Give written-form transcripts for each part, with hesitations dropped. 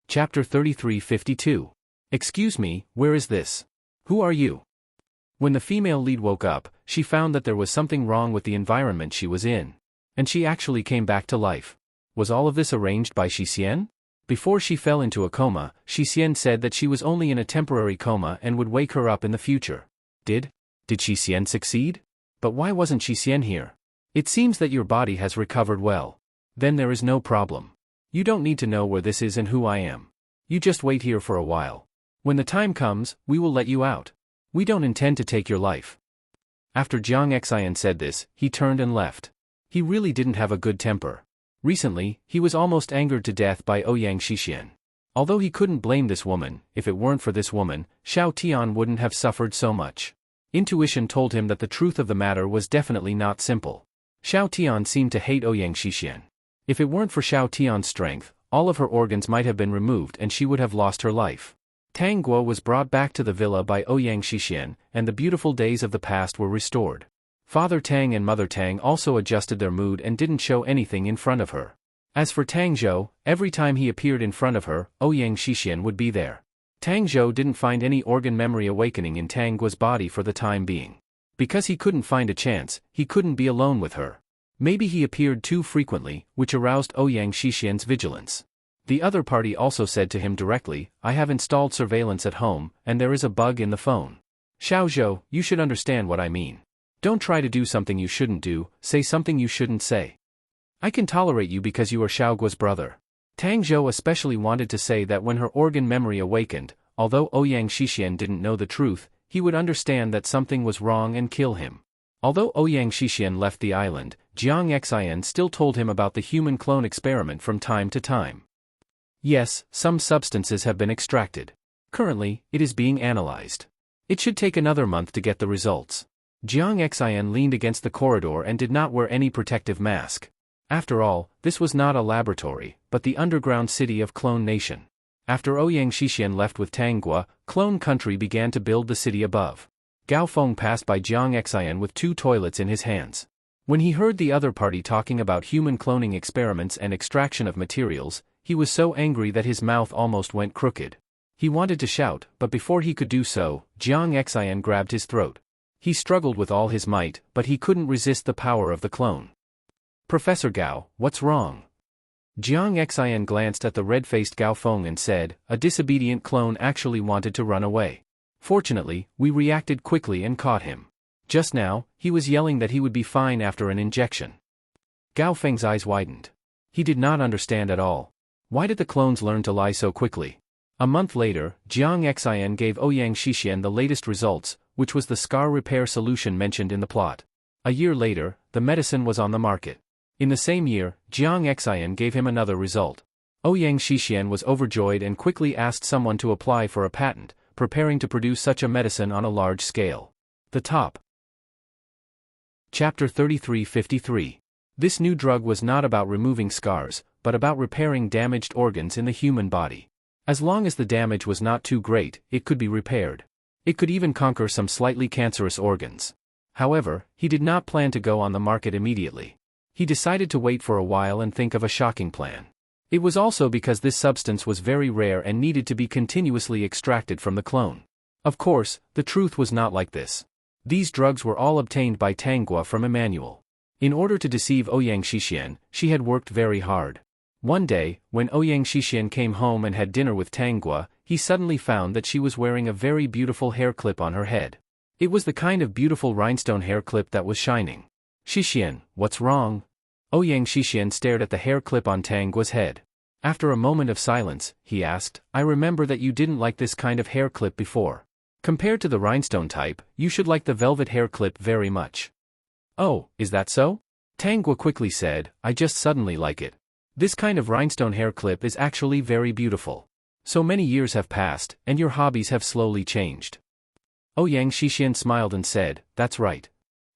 Chapter 3352. Excuse me, where is this? Who are you? When the female lead woke up, she found that there was something wrong with the environment she was in. And she actually came back to life. Was all of this arranged by Shixian? Before she fell into a coma, Shixian said that she was only in a temporary coma and would wake her up in the future. Did Shixian succeed? But why wasn't Shixian here? It seems that your body has recovered well. Then there is no problem. You don't need to know where this is and who I am. You just wait here for a while. When the time comes, we will let you out. We don't intend to take your life. After Jiang Xian said this, he turned and left. He really didn't have a good temper. Recently, he was almost angered to death by Ouyang Shixian. Although he couldn't blame this woman, if it weren't for this woman, Xiao Tian wouldn't have suffered so much. Intuition told him that the truth of the matter was definitely not simple. Xiao Tian seemed to hate Ouyang Shixian. If it weren't for Xiao Tian's strength, all of her organs might have been removed and she would have lost her life. Tang Guo was brought back to the villa by Ouyang Shixian, and the beautiful days of the past were restored. Father Tang and Mother Tang also adjusted their mood and didn't show anything in front of her. As for Tang Zhou, every time he appeared in front of her, Ouyang Shixian would be there. Tang Zhou didn't find any organ memory awakening in Tang Guo's body for the time being. Because he couldn't find a chance, he couldn't be alone with her. Maybe he appeared too frequently, which aroused Ouyang Shixian's vigilance. The other party also said to him directly, I have installed surveillance at home, and there is a bug in the phone. Xiao Zhou, you should understand what I mean. Don't try to do something you shouldn't do, say something you shouldn't say. I can tolerate you because you are Xiao Guo's brother. Tang Zhou especially wanted to say that when her organ memory awakened, although Ouyang Shixian didn't know the truth, he would understand that something was wrong and kill him. Although Ouyang Shixian left the island, Jiang Xian still told him about the human clone experiment from time to time. Yes, some substances have been extracted. Currently, it is being analyzed. It should take another month to get the results. Jiang Xian leaned against the corridor and did not wear any protective mask. After all, this was not a laboratory, but the underground city of Clone Nation. After Ouyang Shixian left with Tang Guo, Clone Country began to build the city above. Gao Feng passed by Jiang Xian with 2 toilets in his hands. When he heard the other party talking about human cloning experiments and extraction of materials, he was so angry that his mouth almost went crooked. He wanted to shout, but before he could do so, Jiang Xian grabbed his throat. He struggled with all his might, but he couldn't resist the power of the clone. Professor Gao, what's wrong? Jiang Xian glanced at the red-faced Gao Feng and said, a disobedient clone actually wanted to run away. Fortunately, we reacted quickly and caught him. Just now, he was yelling that he would be fine after an injection. Gao Feng's eyes widened. He did not understand at all. Why did the clones learn to lie so quickly? A month later, Jiang Xian gave Ouyang Shixian the latest results, which was the scar repair solution mentioned in the plot. A year later, the medicine was on the market. In the same year, Jiang Xian gave him another result. Ouyang Shixian was overjoyed and quickly asked someone to apply for a patent, preparing to produce such a medicine on a large scale. The top. Chapter 3353. This new drug was not about removing scars, but about repairing damaged organs in the human body. As long as the damage was not too great, it could be repaired. It could even conquer some slightly cancerous organs. However, he did not plan to go on the market immediately. He decided to wait for a while and think of a shocking plan. It was also because this substance was very rare and needed to be continuously extracted from the clone. Of course, the truth was not like this. These drugs were all obtained by Tang Guo from Emmanuel. In order to deceive Ouyang Shixian, she had worked very hard. One day, when Ouyang Shixian came home and had dinner with Tang Guo, he suddenly found that she was wearing a very beautiful hair clip on her head. It was the kind of beautiful rhinestone hair clip that was shining. Shixian, what's wrong? Ouyang Shixian stared at the hair clip on Tang Guo's head. After a moment of silence, he asked, I remember that you didn't like this kind of hair clip before. Compared to the rhinestone type, you should like the velvet hair clip very much. Oh, is that so? Tang Guo quickly said, I just suddenly like it. This kind of rhinestone hair clip is actually very beautiful. So many years have passed, and your hobbies have slowly changed. Ouyang Shixian smiled and said, that's right.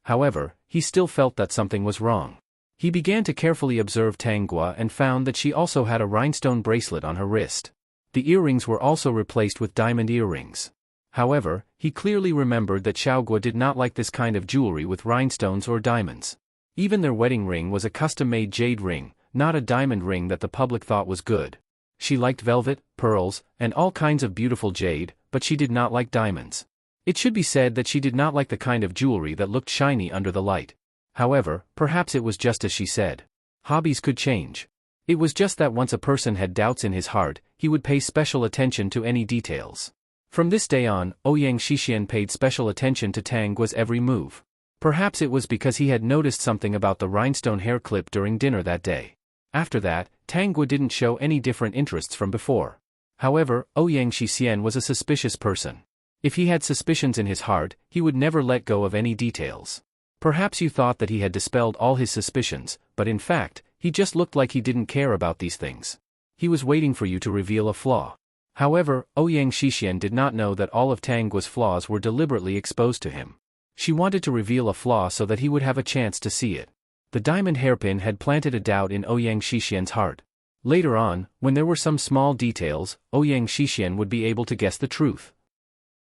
However, he still felt that something was wrong. He began to carefully observe Tang Guo and found that she also had a rhinestone bracelet on her wrist. The earrings were also replaced with diamond earrings. However, he clearly remembered that Xiao Guo did not like this kind of jewelry with rhinestones or diamonds. Even their wedding ring was a custom-made jade ring, not a diamond ring that the public thought was good. She liked velvet, pearls, and all kinds of beautiful jade, but she did not like diamonds. It should be said that she did not like the kind of jewelry that looked shiny under the light. However, perhaps it was just as she said. Hobbies could change. It was just that once a person had doubts in his heart, he would pay special attention to any details. From this day on, Ouyang Shixian paid special attention to Tang Guo's every move. Perhaps it was because he had noticed something about the rhinestone hair clip during dinner that day. After that, Tang Guo didn't show any different interests from before. However, Ouyang Shixian was a suspicious person. If he had suspicions in his heart, he would never let go of any details. Perhaps you thought that he had dispelled all his suspicions, but in fact, he just looked like he didn't care about these things. He was waiting for you to reveal a flaw. However, Ouyang Shixian did not know that all of Tang Guo's flaws were deliberately exposed to him. She wanted to reveal a flaw so that he would have a chance to see it. The diamond hairpin had planted a doubt in Ouyang Shixian's heart. Later on, when there were some small details, Ouyang Shixian would be able to guess the truth.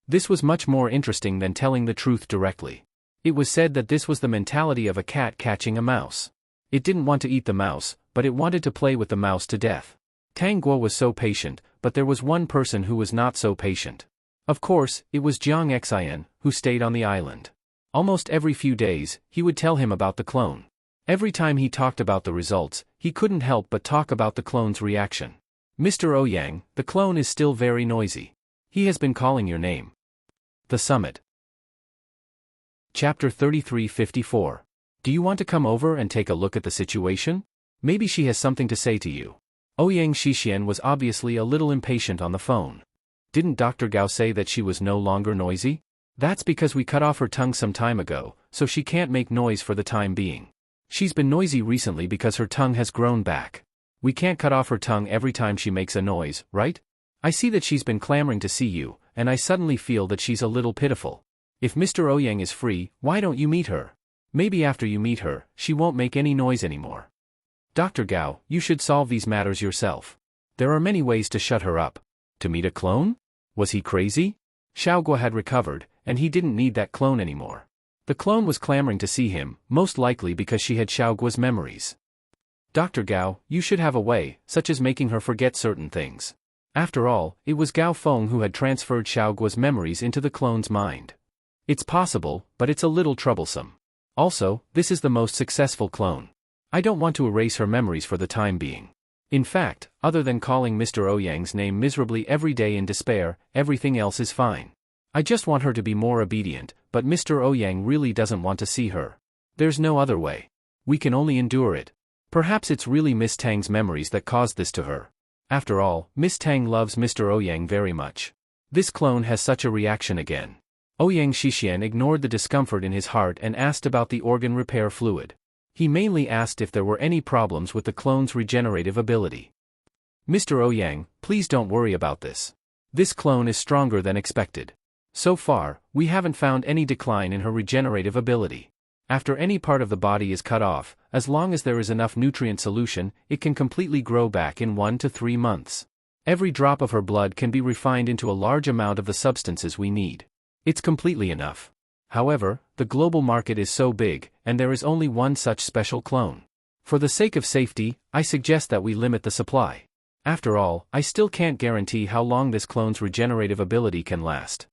This was much more interesting than telling the truth directly. It was said that this was the mentality of a cat catching a mouse. It didn't want to eat the mouse, but it wanted to play with the mouse to death. Tang Guo was so patient, but there was one person who was not so patient. Of course, it was Jiang Xian, who stayed on the island. Almost every few days, he would tell him about the clone. Every time he talked about the results, he couldn't help but talk about the clone's reaction. Mr. Ouyang, the clone is still very noisy. He has been calling your name. The Summit. Chapter 3354. Do you want to come over and take a look at the situation? Maybe she has something to say to you. Ouyang Shixian was obviously a little impatient on the phone. Didn't Dr. Gao say that she was no longer noisy? That's because we cut off her tongue some time ago, so she can't make noise for the time being. She's been noisy recently because her tongue has grown back. We can't cut off her tongue every time she makes a noise, right? I see that she's been clamoring to see you, and I suddenly feel that she's a little pitiful. If Mr. Ouyang is free, why don't you meet her? Maybe after you meet her, she won't make any noise anymore. Dr. Gao, you should solve these matters yourself. There are many ways to shut her up. To meet a clone? Was he crazy? Xiaoguo had recovered, and he didn't need that clone anymore. The clone was clamoring to see him, most likely because she had Xiaoguo's memories. Dr. Gao, you should have a way, such as making her forget certain things. After all, it was Gao Feng who had transferred Xiaoguo's memories into the clone's mind. It's possible, but it's a little troublesome. Also, this is the most successful clone. I don't want to erase her memories for the time being. In fact, other than calling Mr. Ouyang's name miserably every day in despair, everything else is fine. I just want her to be more obedient, but Mr. Ouyang really doesn't want to see her. There's no other way. We can only endure it. Perhaps it's really Miss Tang's memories that caused this to her. After all, Miss Tang loves Mr. Ouyang very much. This clone has such a reaction again. Ouyang Shixian ignored the discomfort in his heart and asked about the organ repair fluid. He mainly asked if there were any problems with the clone's regenerative ability. Mr. Ouyang, please don't worry about this. This clone is stronger than expected. So far, we haven't found any decline in her regenerative ability. After any part of the body is cut off, as long as there is enough nutrient solution, it can completely grow back in 1 to 3 months. Every drop of her blood can be refined into a large amount of the substances we need. It's completely enough. However, the global market is so big, and there is only one such special clone. For the sake of safety, I suggest that we limit the supply. After all, I still can't guarantee how long this clone's regenerative ability can last.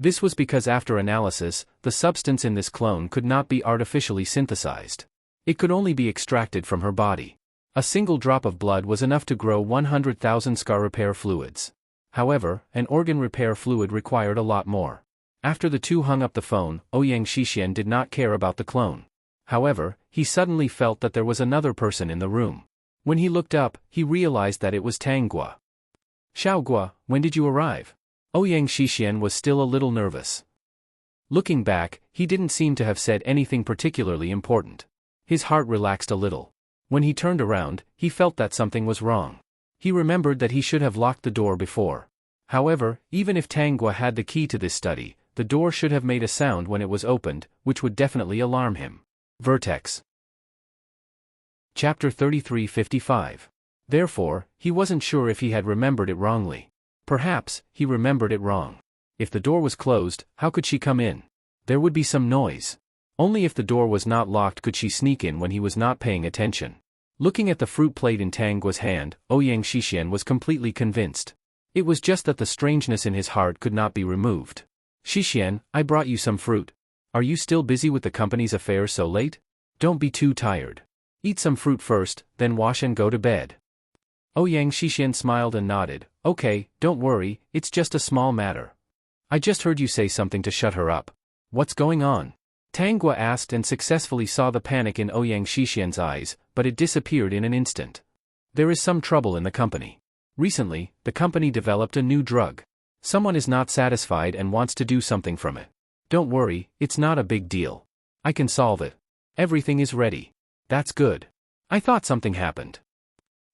This was because after analysis, the substance in this clone could not be artificially synthesized. It could only be extracted from her body. A single drop of blood was enough to grow 100,000 scar repair fluids. However, an organ repair fluid required a lot more. After the two hung up the phone, Ouyang Shixian did not care about the clone. However, he suddenly felt that there was another person in the room. When he looked up, he realized that it was Tang Guo. Xiaoguo, when did you arrive? Ouyang Shixian was still a little nervous. Looking back, he didn't seem to have said anything particularly important. His heart relaxed a little. When he turned around, he felt that something was wrong. He remembered that he should have locked the door before. However, even if Tang Guo had the key to this study, the door should have made a sound when it was opened, which would definitely alarm him. Vertex. Chapter 3355. Therefore, he wasn't sure if he had remembered it wrongly. Perhaps, he remembered it wrong. If the door was closed, how could she come in? There would be some noise. Only if the door was not locked could she sneak in when he was not paying attention. Looking at the fruit plate in Tang Guo's hand, Ouyang Shixian was completely convinced. It was just that the strangeness in his heart could not be removed. Shixian, I brought you some fruit. Are you still busy with the company's affairs so late? Don't be too tired. Eat some fruit first, then wash and go to bed. Ouyang Shixian smiled and nodded. Okay, don't worry, it's just a small matter. I just heard you say something to shut her up. What's going on? Tang Guo asked and successfully saw the panic in Ouyang Shixian's eyes, but it disappeared in an instant. There is some trouble in the company. Recently, the company developed a new drug. Someone is not satisfied and wants to do something from it. Don't worry, it's not a big deal. I can solve it. Everything is ready. That's good. I thought something happened.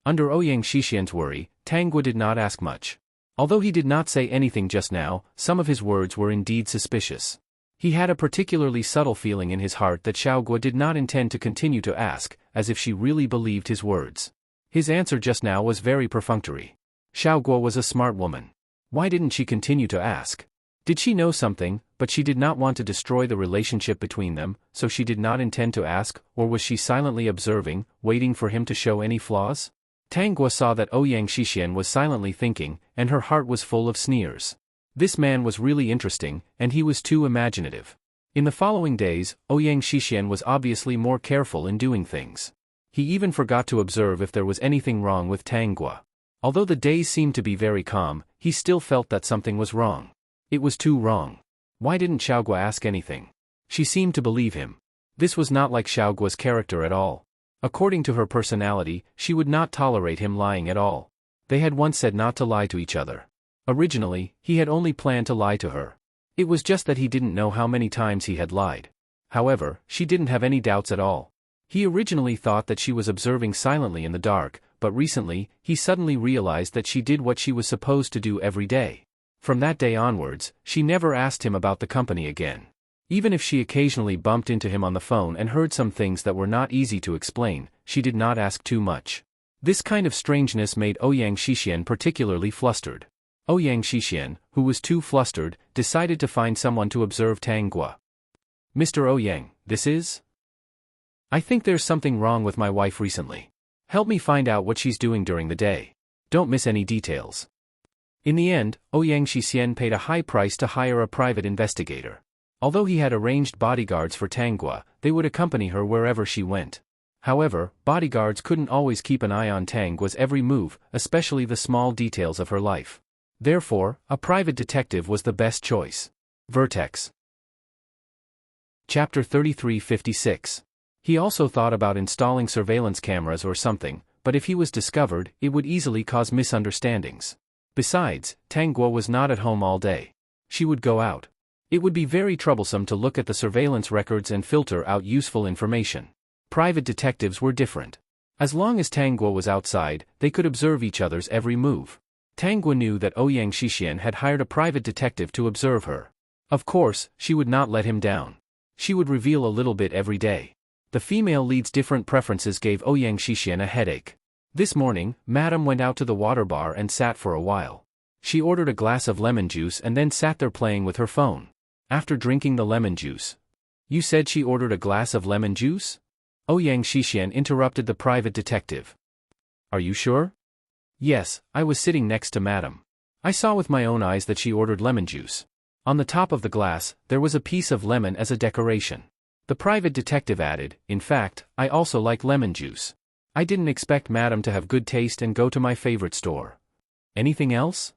Under Ouyang Shixian's worry, Tang Guo did not ask much. Although he did not say anything just now, some of his words were indeed suspicious. He had a particularly subtle feeling in his heart that Xiao Guo did not intend to continue to ask, as if she really believed his words. His answer just now was very perfunctory. Xiao Guo was a smart woman. Why didn't she continue to ask? Did she know something, but she did not want to destroy the relationship between them, so she did not intend to ask, or was she silently observing, waiting for him to show any flaws? Tang Guo saw that Ouyang Shixian was silently thinking, and her heart was full of sneers. This man was really interesting, and he was too imaginative. In the following days, Ouyang Shixian was obviously more careful in doing things. He even forgot to observe if there was anything wrong with Tang Guo. Although the days seemed to be very calm, he still felt that something was wrong. It was too wrong. Why didn't Xiao Guo ask anything? She seemed to believe him. This was not like Xiao Guo's character at all. According to her personality, she would not tolerate him lying at all. They had once said not to lie to each other. Originally, he had only planned to lie to her. It was just that he didn't know how many times he had lied. However, she didn't have any doubts at all. He originally thought that she was observing silently in the dark, but recently, he suddenly realized that she did what she was supposed to do every day. From that day onwards, she never asked him about the company again. Even if she occasionally bumped into him on the phone and heard some things that were not easy to explain, she did not ask too much. This kind of strangeness made Ouyang Shixian particularly flustered. Ouyang Shixian, who was too flustered, decided to find someone to observe Tang Guo. Mr. Ouyang, this is? I think there's something wrong with my wife recently. Help me find out what she's doing during the day. Don't miss any details. In the end, Ouyang Shixian paid a high price to hire a private investigator. Although he had arranged bodyguards for Tang Guo, they would accompany her wherever she went. However, bodyguards couldn't always keep an eye on Tang Guo's every move, especially the small details of her life. Therefore, a private detective was the best choice. Vertex. Chapter 3356. He also thought about installing surveillance cameras or something, but if he was discovered, it would easily cause misunderstandings. Besides, Tang Guo was not at home all day. She would go out. It would be very troublesome to look at the surveillance records and filter out useful information. Private detectives were different. As long as Tang Guo was outside, they could observe each other's every move. Tang Guo knew that Ouyang Shixian had hired a private detective to observe her. Of course, she would not let him down. She would reveal a little bit every day. The female lead's different preferences gave Ouyang Shixian a headache. This morning, Madame went out to the water bar and sat for a while. She ordered a glass of lemon juice and then sat there playing with her phone. After drinking the lemon juice. You said she ordered a glass of lemon juice? Ouyang Shixian interrupted the private detective. Are you sure? Yes, I was sitting next to Madame. I saw with my own eyes that she ordered lemon juice. On the top of the glass, there was a piece of lemon as a decoration. The private detective added, in fact, I also like lemon juice. I didn't expect Madame to have good taste and go to my favorite store. Anything else?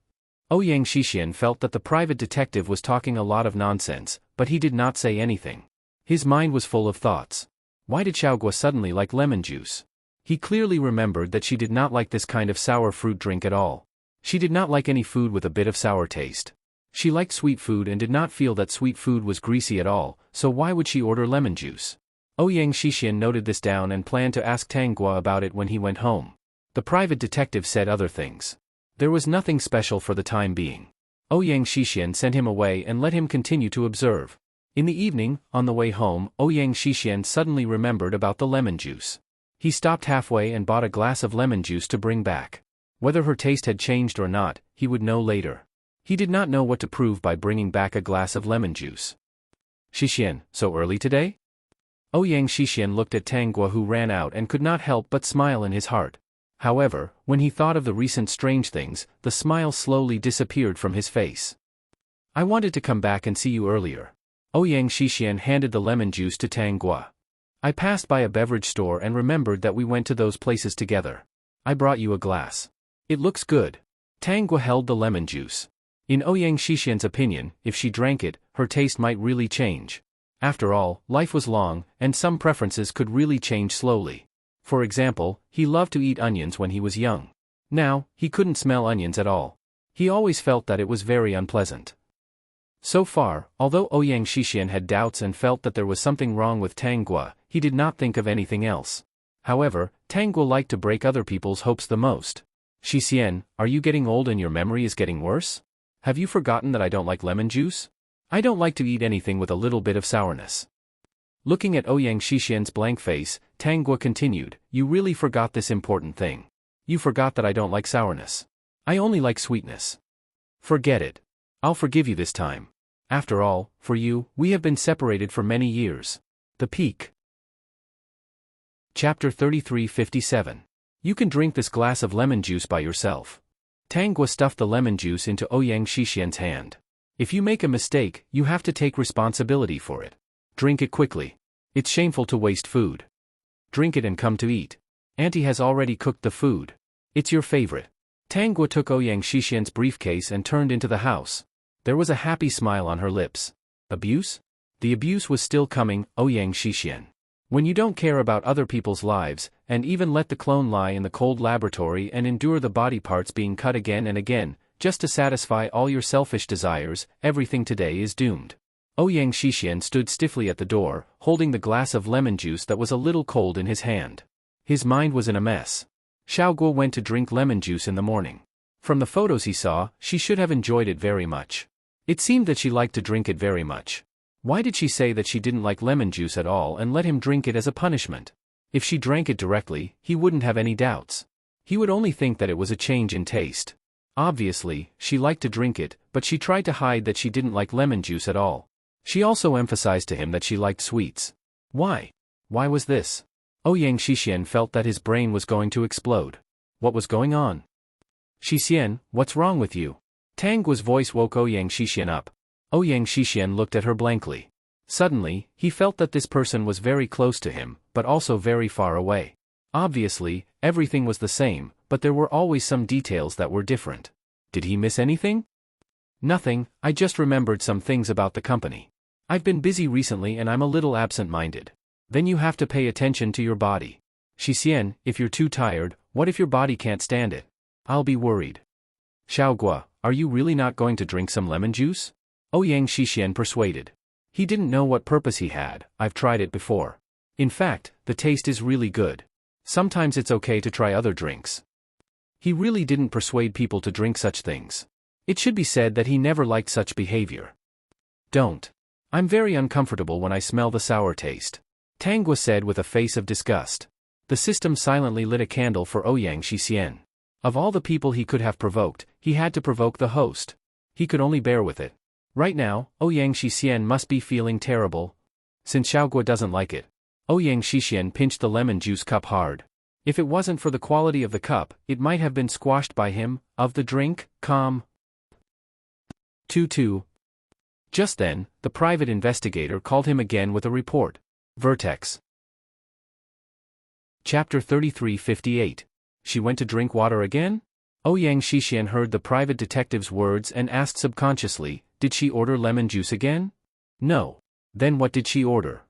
Ouyang Shixian felt that the private detective was talking a lot of nonsense, but he did not say anything. His mind was full of thoughts. Why did Xiao Guo suddenly like lemon juice? He clearly remembered that she did not like this kind of sour fruit drink at all. She did not like any food with a bit of sour taste. She liked sweet food and did not feel that sweet food was greasy at all, so why would she order lemon juice? Ouyang Shixian noted this down and planned to ask Tang Guo about it when he went home. The private detective said other things. There was nothing special for the time being. Ouyang Shixian sent him away and let him continue to observe. In the evening, on the way home, Ouyang Shixian suddenly remembered about the lemon juice. He stopped halfway and bought a glass of lemon juice to bring back. Whether her taste had changed or not, he would know later. He did not know what to prove by bringing back a glass of lemon juice. Shixian, so early today? Ouyang Shixian looked at Tang Guo, who ran out, and could not help but smile in his heart. However, when he thought of the recent strange things, the smile slowly disappeared from his face. I wanted to come back and see you earlier. Ouyang Shixian handed the lemon juice to Tang Guo. I passed by a beverage store and remembered that we went to those places together. I brought you a glass. It looks good. Tang Guo held the lemon juice. In Ouyang Shixian's opinion, if she drank it, her taste might really change. After all, life was long, and some preferences could really change slowly. For example, he loved to eat onions when he was young. Now, he couldn't smell onions at all. He always felt that it was very unpleasant. So far, although Ouyang Shixian had doubts and felt that there was something wrong with Tang Guo, he did not think of anything else. However, Tang Guo liked to break other people's hopes the most. Shixian, are you getting old and your memory is getting worse? Have you forgotten that I don't like lemon juice? I don't like to eat anything with a little bit of sourness. Looking at Ouyang Shixian's blank face, Tang Guo continued, you really forgot this important thing. You forgot that I don't like sourness. I only like sweetness. Forget it. I'll forgive you this time. After all, for you, we have been separated for many years. The Peak. Chapter 3357. You can drink this glass of lemon juice by yourself. Tang Guo stuffed the lemon juice into Ouyang Shixian's hand. If you make a mistake, you have to take responsibility for it. Drink it quickly. It's shameful to waste food. Drink it and come to eat. Auntie has already cooked the food. It's your favorite. Tang Guo took Ouyang Shixian's briefcase and turned into the house. There was a happy smile on her lips. Abuse? The abuse was still coming, Ouyang Shixian. When you don't care about other people's lives, and even let the clone lie in the cold laboratory and endure the body parts being cut again and again, just to satisfy all your selfish desires, everything today is doomed. Ouyang Shixian stood stiffly at the door, holding the glass of lemon juice that was a little cold in his hand. His mind was in a mess. Xiao Guo went to drink lemon juice in the morning. From the photos he saw, she should have enjoyed it very much. It seemed that she liked to drink it very much. Why did she say that she didn't like lemon juice at all and let him drink it as a punishment? If she drank it directly, he wouldn't have any doubts. He would only think that it was a change in taste. Obviously, she liked to drink it, but she tried to hide that she didn't like lemon juice at all. She also emphasized to him that she liked sweets. Why? Why was this? Ouyang Shixian felt that his brain was going to explode. What was going on? Shixian, what's wrong with you? Tang Guo's voice woke Ouyang Shixian up. Ouyang Shixian looked at her blankly. Suddenly, he felt that this person was very close to him, but also very far away. Obviously, everything was the same, but there were always some details that were different. Did he miss anything? Nothing, I just remembered some things about the company. I've been busy recently and I'm a little absent-minded. Then you have to pay attention to your body. Shixian, if you're too tired, what if your body can't stand it? I'll be worried. Xiao Guo, are you really not going to drink some lemon juice? Ouyang Shixian persuaded. He didn't know what purpose he had, I've tried it before. In fact, the taste is really good. Sometimes it's okay to try other drinks. He really didn't persuade people to drink such things. It should be said that he never liked such behavior. Don't. I'm very uncomfortable when I smell the sour taste. Tang Guo said with a face of disgust. The system silently lit a candle for Ouyang Shixian. Of all the people he could have provoked, he had to provoke the host. He could only bear with it. Right now, Ouyang Shixian must be feeling terrible. Since Xiao Guo doesn't like it. Ouyang Shixian pinched the lemon juice cup hard. If it wasn't for the quality of the cup, it might have been squashed by him. Of the drink, calm. 2-2. Just then, the private investigator called him again with a report. Vertex. Chapter 3358. She went to drink water again? Ouyang Shixian heard the private detective's words and asked subconsciously, did she order lemon juice again? No. Then what did she order?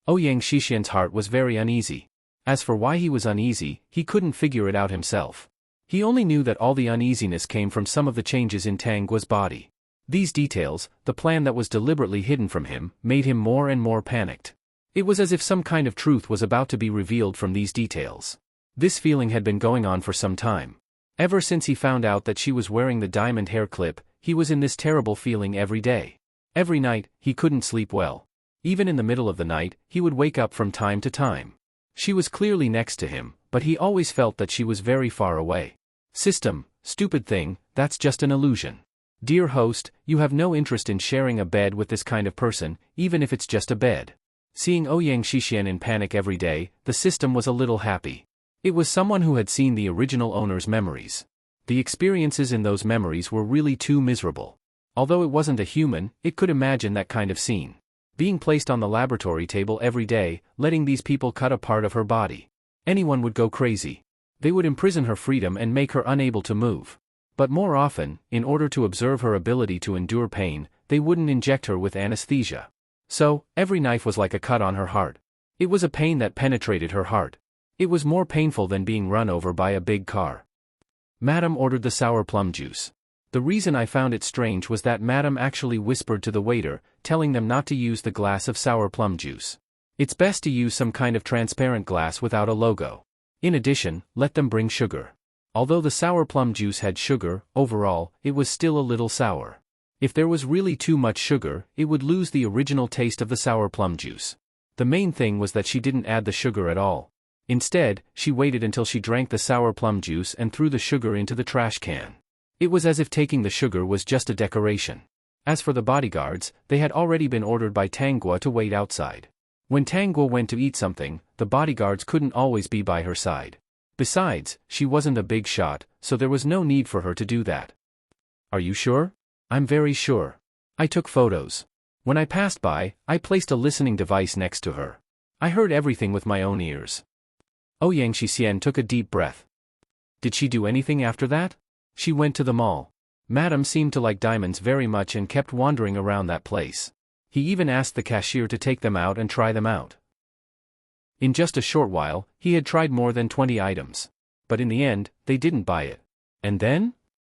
Ouyang Shixian's heart was very uneasy. As for why he was uneasy, he couldn't figure it out himself. He only knew that all the uneasiness came from some of the changes in Tang Guo's body. These details, the plan that was deliberately hidden from him, made him more and more panicked. It was as if some kind of truth was about to be revealed from these details. This feeling had been going on for some time. Ever since he found out that she was wearing the diamond hair clip, he was in this terrible feeling every day. Every night, he couldn't sleep well. Even in the middle of the night, he would wake up from time to time. She was clearly next to him, but he always felt that she was very far away. System, stupid thing, that's just an illusion. Dear host, you have no interest in sharing a bed with this kind of person, even if it's just a bed. Seeing Ouyang Shixian in panic every day, the system was a little happy. It was someone who had seen the original owner's memories. The experiences in those memories were really too miserable. Although it wasn't a human, it could imagine that kind of scene. Being placed on the laboratory table every day, letting these people cut a part of her body. Anyone would go crazy. They would imprison her freedom and make her unable to move. But more often, in order to observe her ability to endure pain, they wouldn't inject her with anesthesia. So, every knife was like a cut on her heart. It was a pain that penetrated her heart. It was more painful than being run over by a big car. Madame ordered the sour plum juice. The reason I found it strange was that Madame actually whispered to the waiter, telling them not to use the glass of sour plum juice. It's best to use some kind of transparent glass without a logo. In addition, let them bring sugar. Although the sour plum juice had sugar, overall, it was still a little sour. If there was really too much sugar, it would lose the original taste of the sour plum juice. The main thing was that she didn't add the sugar at all. Instead, she waited until she drank the sour plum juice and threw the sugar into the trash can. It was as if taking the sugar was just a decoration. As for the bodyguards, they had already been ordered by Tanggua to wait outside. When Tanggua went to eat something, the bodyguards couldn't always be by her side. Besides, she wasn't a big shot, so there was no need for her to do that. Are you sure? I'm very sure. I took photos. When I passed by, I placed a listening device next to her. I heard everything with my own ears. Ouyang Shixian took a deep breath. Did she do anything after that? She went to the mall. Madame seemed to like diamonds very much and kept wandering around that place. He even asked the cashier to take them out and try them out. In just a short while, he had tried more than 20 items. But in the end, they didn't buy it. And then?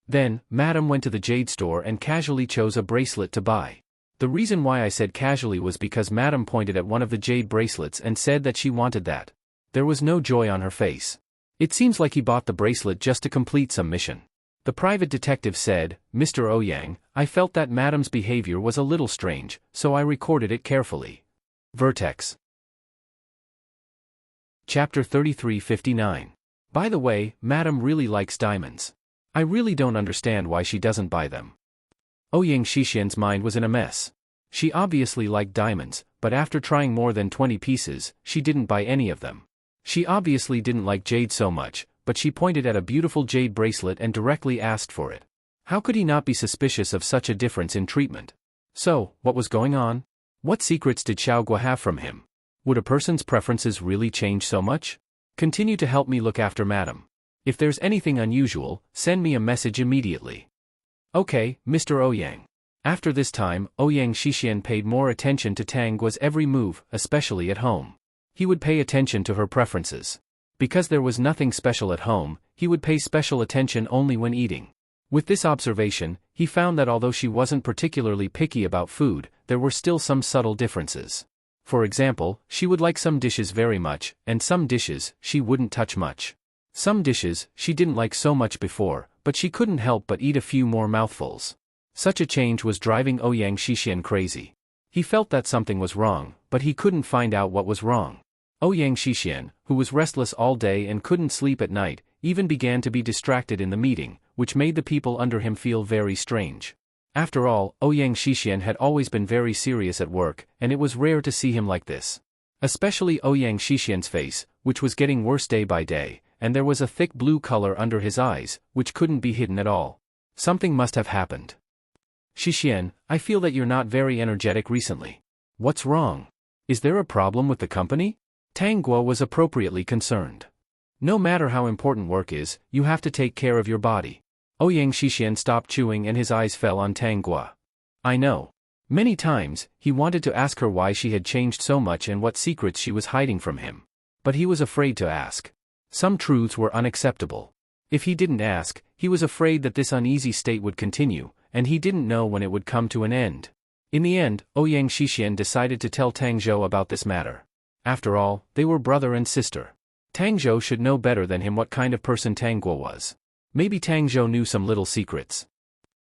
Then, Madame went to the jade store and casually chose a bracelet to buy. The reason why I said casually was because Madame pointed at one of the jade bracelets and said that she wanted that. There was no joy on her face. It seems like he bought the bracelet just to complete some mission. The private detective said, "Mr. Ouyang, I felt that Madame's behavior was a little strange, so I recorded it carefully." Vertex. Chapter 3359. By the way, Madame really likes diamonds. I really don't understand why she doesn't buy them. Ouyang Shixian's mind was in a mess. She obviously liked diamonds, but after trying more than 20 pieces, she didn't buy any of them. She obviously didn't like jade so much, but she pointed at a beautiful jade bracelet and directly asked for it. How could he not be suspicious of such a difference in treatment? So, what was going on? What secrets did Xiaogua have from him? Would a person's preferences really change so much? Continue to help me look after Madame. If there's anything unusual, send me a message immediately. Okay, Mr. Ouyang. After this time, Ouyang Shixian paid more attention to Tanggua's every move, especially at home. He would pay attention to her preferences. Because there was nothing special at home, he would pay special attention only when eating. With this observation, he found that although she wasn't particularly picky about food, there were still some subtle differences. For example, she would like some dishes very much, and some dishes she wouldn't touch much. Some dishes she didn't like so much before, but she couldn't help but eat a few more mouthfuls. Such a change was driving Ouyang Shixian crazy. He felt that something was wrong, but he couldn't find out what was wrong. Ouyang Shixian, who was restless all day and couldn't sleep at night, even began to be distracted in the meeting, which made the people under him feel very strange. After all, Ouyang Shixian had always been very serious at work, and it was rare to see him like this. Especially Ouyang Shixian's face, which was getting worse day by day, and there was a thick blue color under his eyes, which couldn't be hidden at all. Something must have happened. Shixian, I feel that you're not very energetic recently. What's wrong? Is there a problem with the company? Tanggua was appropriately concerned. No matter how important work is, you have to take care of your body. Ouyang Shixian stopped chewing and his eyes fell on Tanggua. I know. Many times, he wanted to ask her why she had changed so much and what secrets she was hiding from him. But he was afraid to ask. Some truths were unacceptable. If he didn't ask, he was afraid that this uneasy state would continue, and he didn't know when it would come to an end. In the end, Ouyang Shixian decided to tell Tangzhou about this matter. After all, they were brother and sister. Tangzhou should know better than him what kind of person Tanggua was. Maybe Tangzhou knew some little secrets.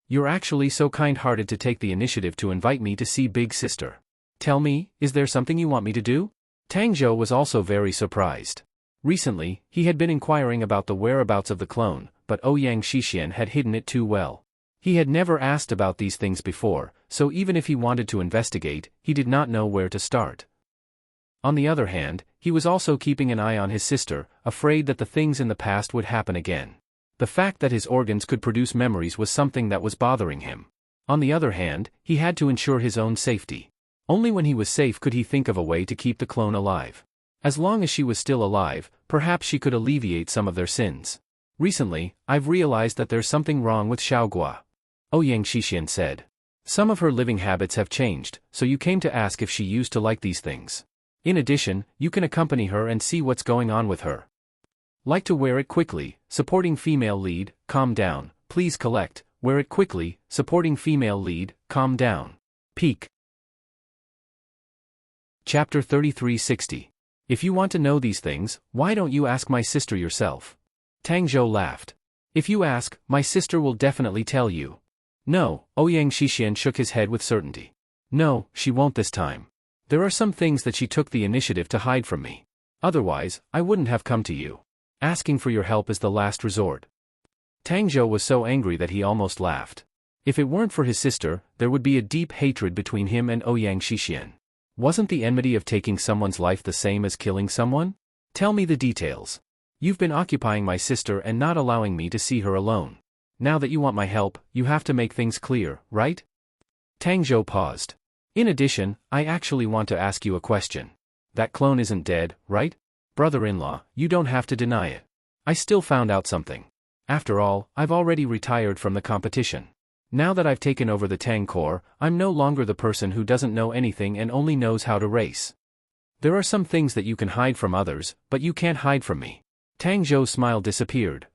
You're actually so kind-hearted to take the initiative to invite me to see Big Sister. Tell me, is there something you want me to do? Tangzhou was also very surprised. Recently, he had been inquiring about the whereabouts of the clone, but Ouyang Shixian had hidden it too well. He had never asked about these things before, so even if he wanted to investigate, he did not know where to start. On the other hand, he was also keeping an eye on his sister, afraid that the things in the past would happen again. The fact that his organs could produce memories was something that was bothering him. On the other hand, he had to ensure his own safety. Only when he was safe could he think of a way to keep the clone alive. As long as she was still alive, perhaps she could alleviate some of their sins. Recently, I've realized that there's something wrong with Xiaogua. Ouyang Shixian said. Some of her living habits have changed, so you came to ask if she used to like these things. In addition, you can accompany her and see what's going on with her. Like to wear it quickly, supporting female lead, calm down, please collect, wear it quickly, supporting female lead, calm down. Peak. Chapter 3360. If you want to know these things, why don't you ask my sister yourself? Tang Zhou laughed. If you ask, my sister will definitely tell you. No, Ouyang Shixian shook his head with certainty. No, she won't this time. There are some things that she took the initiative to hide from me. Otherwise, I wouldn't have come to you. Asking for your help is the last resort. Tang Zhou was so angry that he almost laughed. If it weren't for his sister, there would be a deep hatred between him and Ouyang Shixian. Wasn't the enmity of taking someone's life the same as killing someone? Tell me the details. You've been occupying my sister and not allowing me to see her alone. Now that you want my help, you have to make things clear, right? Tang Zhou paused. In addition, I actually want to ask you a question. That clone isn't dead, right? Brother-in-law, you don't have to deny it. I still found out something. After all, I've already retired from the competition. Now that I've taken over the Tang Corps, I'm no longer the person who doesn't know anything and only knows how to race. There are some things that you can hide from others, but you can't hide from me. Tang Zhou's smile disappeared.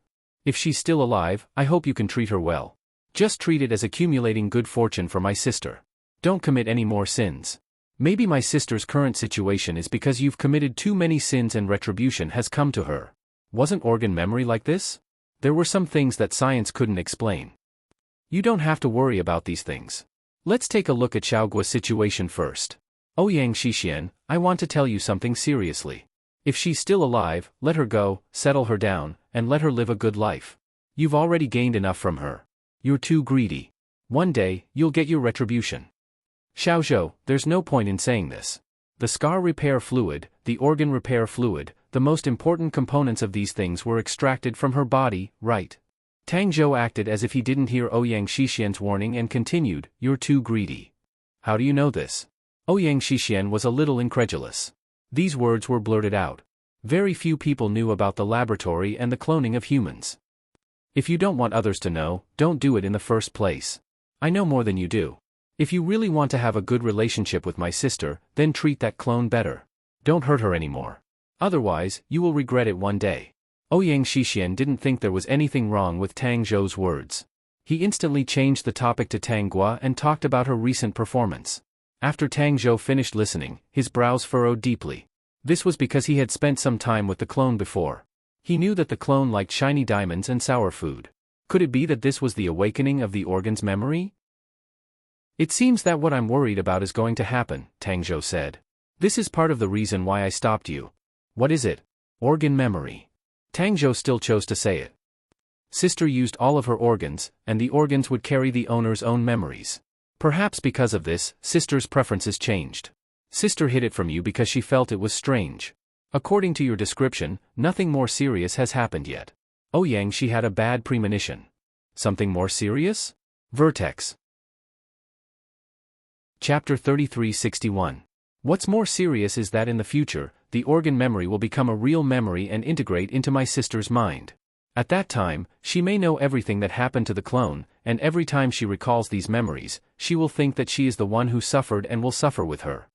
If she's still alive, I hope you can treat her well. Just treat it as accumulating good fortune for my sister. Don't commit any more sins. Maybe my sister's current situation is because you've committed too many sins and retribution has come to her. Wasn't organ memory like this? There were some things that science couldn't explain. You don't have to worry about these things. Let's take a look at Xiaogua's situation first. Ouyang Shixian, I want to tell you something seriously. If she's still alive, let her go, settle her down, and let her live a good life. You've already gained enough from her. You're too greedy. One day, you'll get your retribution. Xiaozhou, there's no point in saying this. The scar repair fluid, the organ repair fluid, the most important components of these things were extracted from her body, right? Tang Zhou acted as if he didn't hear Ouyang Shixian's warning and continued, you're too greedy. How do you know this? Ouyang Shixian was a little incredulous. These words were blurted out. Very few people knew about the laboratory and the cloning of humans. If you don't want others to know, don't do it in the first place. I know more than you do. If you really want to have a good relationship with my sister, then treat that clone better. Don't hurt her anymore. Otherwise, you will regret it one day. Ouyang Shixian didn't think there was anything wrong with Tang Zhou's words. He instantly changed the topic to Tang Gua and talked about her recent performance. After Tang Zhou finished listening, his brows furrowed deeply. This was because he had spent some time with the clone before. He knew that the clone liked shiny diamonds and sour food. Could it be that this was the awakening of the organ's memory? It seems that what I'm worried about is going to happen, Tang Zhou said. This is part of the reason why I stopped you. What is it? Organ memory. Tang Zhou still chose to say it. Sister used all of her organs, and the organs would carry the owner's own memories. Perhaps because of this, Sister's preferences changed. Sister hid it from you because she felt it was strange. According to your description, nothing more serious has happened yet. Ouyang, she had a bad premonition. Something more serious? Vertex. Chapter 3361. What's more serious is that in the future, the organ memory will become a real memory and integrate into my sister's mind. At that time, she may know everything that happened to the clone, and every time she recalls these memories, she will think that she is the one who suffered and will suffer with her.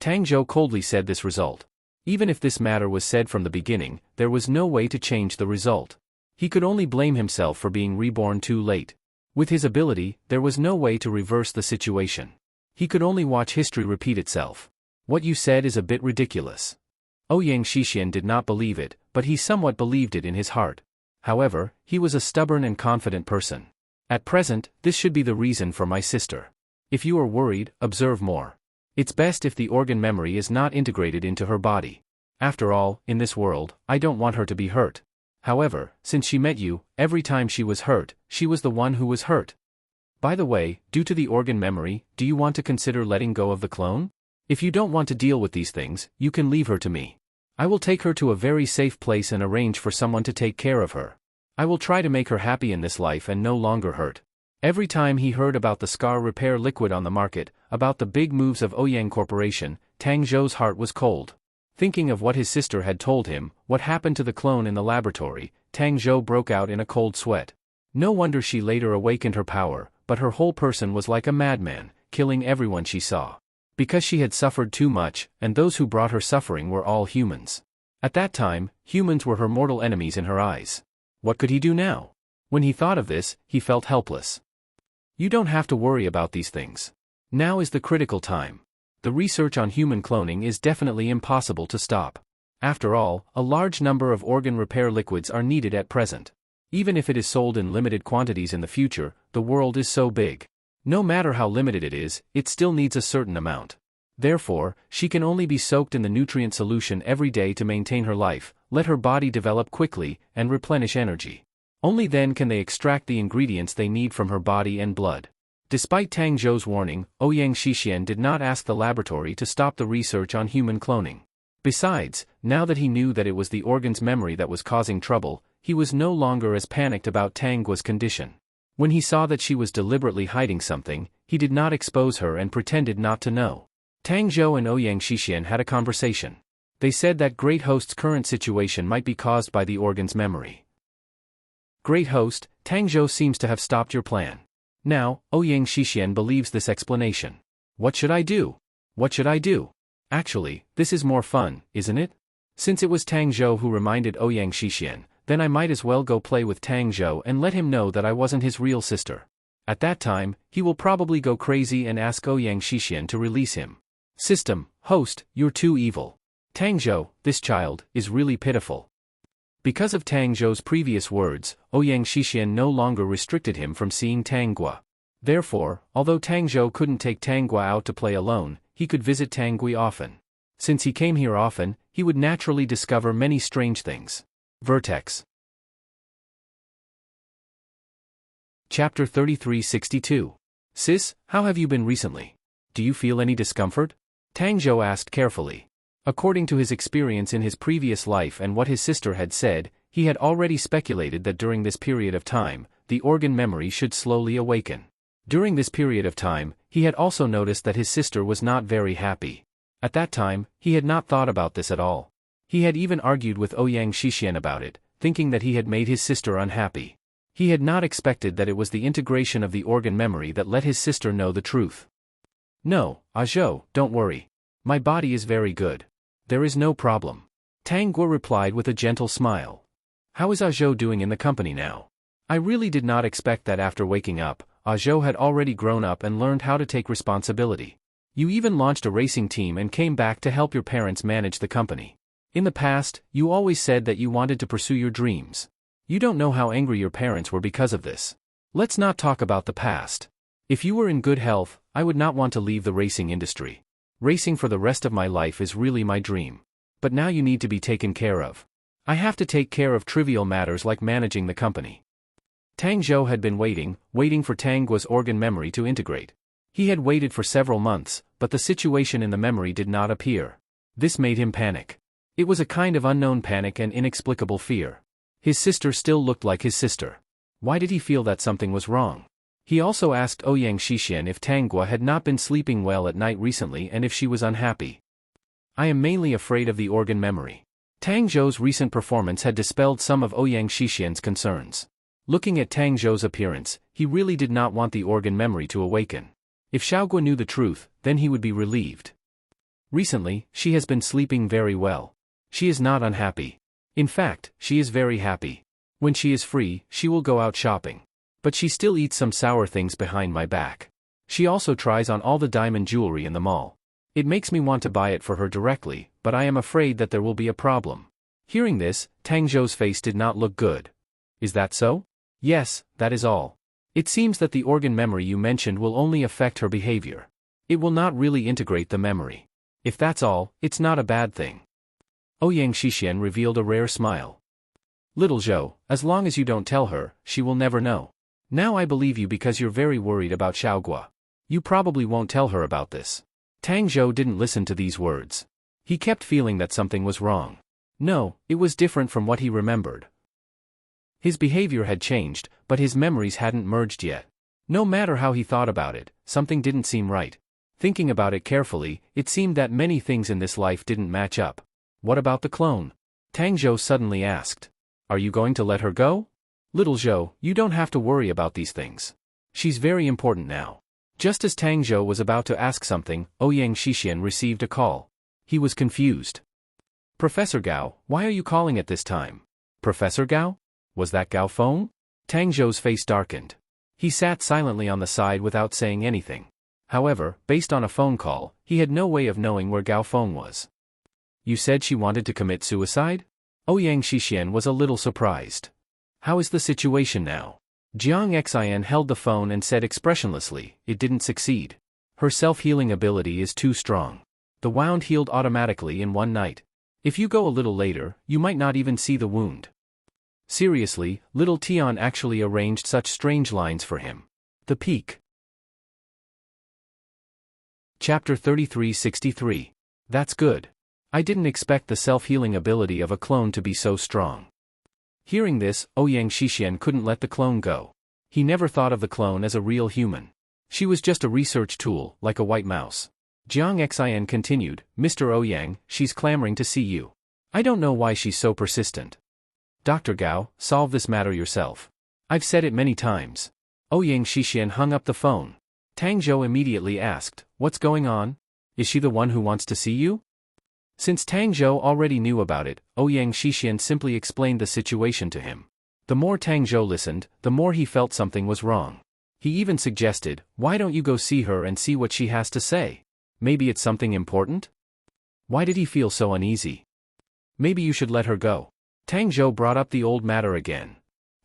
Tang Zhou coldly said this result. Even if this matter was said from the beginning, there was no way to change the result. He could only blame himself for being reborn too late. With his ability, there was no way to reverse the situation. He could only watch history repeat itself. What you said is a bit ridiculous. Ouyang Shixian did not believe it, but he somewhat believed it in his heart. However, he was a stubborn and confident person. At present, this should be the reason for my sister. If you are worried, observe more. It's best if the organ memory is not integrated into her body. After all, in this world, I don't want her to be hurt. However, since she met you, every time she was hurt, she was the one who was hurt. By the way, due to the organ memory, do you want to consider letting go of the clone? If you don't want to deal with these things, you can leave her to me. I will take her to a very safe place and arrange for someone to take care of her. I will try to make her happy in this life and no longer hurt. Every time he heard about the scar repair liquid on the market, about the big moves of Ouyang Corporation, Tang Zhou's heart was cold. Thinking of what his sister had told him, what happened to the clone in the laboratory, Tang Zhou broke out in a cold sweat. No wonder she later awakened her power, but her whole person was like a madman, killing everyone she saw. Because she had suffered too much, and those who brought her suffering were all humans. At that time, humans were her mortal enemies in her eyes. What could he do now? When he thought of this, he felt helpless. You don't have to worry about these things. Now is the critical time. The research on human cloning is definitely impossible to stop. After all, a large number of organ repair liquids are needed at present. Even if it is sold in limited quantities in the future, the world is so big. No matter how limited it is, it still needs a certain amount. Therefore, she can only be soaked in the nutrient solution every day to maintain her life, let her body develop quickly, and replenish energy. Only then can they extract the ingredients they need from her body and blood. Despite Tang Zhou's warning, Ouyang Shixian did not ask the laboratory to stop the research on human cloning. Besides, now that he knew that it was the organ's memory that was causing trouble, he was no longer as panicked about Tang Guo's condition. When he saw that she was deliberately hiding something, he did not expose her and pretended not to know. Tang Zhou and Ouyang Shixian had a conversation. They said that Great Host's current situation might be caused by the organ's memory. Great Host, Tang Zhou seems to have stopped your plan. Now, Ouyang Shixian believes this explanation. What should I do? What should I do? Actually, this is more fun, isn't it? Since it was Tang Zhou who reminded Ouyang Shixian, then I might as well go play with Tang Zhou and let him know that I wasn't his real sister. At that time, he will probably go crazy and ask Ouyang Shixian to release him. System, host, you're too evil. Tang Zhou, this child, is really pitiful. Because of Tang Zhou's previous words, Ouyang Shixian no longer restricted him from seeing Tang Guo. Therefore, although Tang Zhou couldn't take Tang Guo out to play alone, he could visit Tang Gui often. Since he came here often, he would naturally discover many strange things. Vertex. Chapter 3362. Sis, how have you been recently? Do you feel any discomfort? Tang Zhou asked carefully. According to his experience in his previous life and what his sister had said, he had already speculated that during this period of time, the organ memory should slowly awaken. During this period of time, he had also noticed that his sister was not very happy. At that time, he had not thought about this at all. He had even argued with Ouyang Shixian about it, thinking that he had made his sister unhappy. He had not expected that it was the integration of the organ memory that let his sister know the truth. No, Zhou, don't worry. My body is very good. There is no problem. Tang Guo replied with a gentle smile. How is Zhou doing in the company now? I really did not expect that after waking up, Zhou had already grown up and learned how to take responsibility. You even launched a racing team and came back to help your parents manage the company. In the past, you always said that you wanted to pursue your dreams. You don't know how angry your parents were because of this. Let's not talk about the past. If you were in good health, I would not want to leave the racing industry. Racing for the rest of my life is really my dream. But now you need to be taken care of. I have to take care of trivial matters like managing the company. Tang Zhou had been waiting for Tang Guo's organ memory to integrate. He had waited for several months, but the situation in the memory did not appear. This made him panic. It was a kind of unknown panic and inexplicable fear. His sister still looked like his sister. Why did he feel that something was wrong? He also asked Ouyang Shixian if Tang Guo had not been sleeping well at night recently and if she was unhappy. I am mainly afraid of the organ memory. Tang Zhou's recent performance had dispelled some of Ouyang Shixian's concerns. Looking at Tang Zhou's appearance, he really did not want the organ memory to awaken. If Xiaoguo knew the truth, then he would be relieved. Recently, she has been sleeping very well. She is not unhappy. In fact, she is very happy. When she is free, she will go out shopping. But she still eats some sour things behind my back. She also tries on all the diamond jewelry in the mall. It makes me want to buy it for her directly, but I am afraid that there will be a problem. Hearing this, Tang Zhou's face did not look good. Is that so? Yes, that is all. It seems that the organ memory you mentioned will only affect her behavior. It will not really integrate the memory. If that's all, it's not a bad thing. Ouyang Shixian revealed a rare smile. Little Zhou, as long as you don't tell her, she will never know. Now I believe you because you're very worried about Xiaoguo. You probably won't tell her about this. Tang Zhou didn't listen to these words. He kept feeling that something was wrong. No, it was different from what he remembered. His behavior had changed, but his memories hadn't merged yet. No matter how he thought about it, something didn't seem right. Thinking about it carefully, it seemed that many things in this life didn't match up. What about the clone? Tang Zhou suddenly asked. Are you going to let her go? Little Zhou, you don't have to worry about these things. She's very important now. Just as Tang Zhou was about to ask something, Ouyang Shixian received a call. He was confused. Professor Gao, why are you calling at this time? Professor Gao? Was that Gao Feng? Tang Zhou's face darkened. He sat silently on the side without saying anything. However, based on a phone call, he had no way of knowing where Gao Feng was. You said she wanted to commit suicide? Ouyang Shixian was a little surprised. How is the situation now? Jiang Xian held the phone and said expressionlessly, it didn't succeed. Her self-healing ability is too strong. The wound healed automatically in one night. If you go a little later, you might not even see the wound. Seriously, little Tian actually arranged such strange lines for him. The Peak. Chapter 3363. That's good. I didn't expect the self-healing ability of a clone to be so strong. Hearing this, Ouyang Shixian couldn't let the clone go. He never thought of the clone as a real human. She was just a research tool, like a white mouse. Jiang Xian continued, Mr. Ouyang, she's clamoring to see you. I don't know why she's so persistent. Dr. Gao, solve this matter yourself. I've said it many times. Ouyang Shixian hung up the phone. Tang Zhou immediately asked, what's going on? Is she the one who wants to see you? Since Tang Zhou already knew about it, Ouyang Shixian simply explained the situation to him. The more Tang Zhou listened, the more he felt something was wrong. He even suggested, why don't you go see her and see what she has to say? Maybe it's something important? Why did he feel so uneasy? Maybe you should let her go. Tang Zhou brought up the old matter again.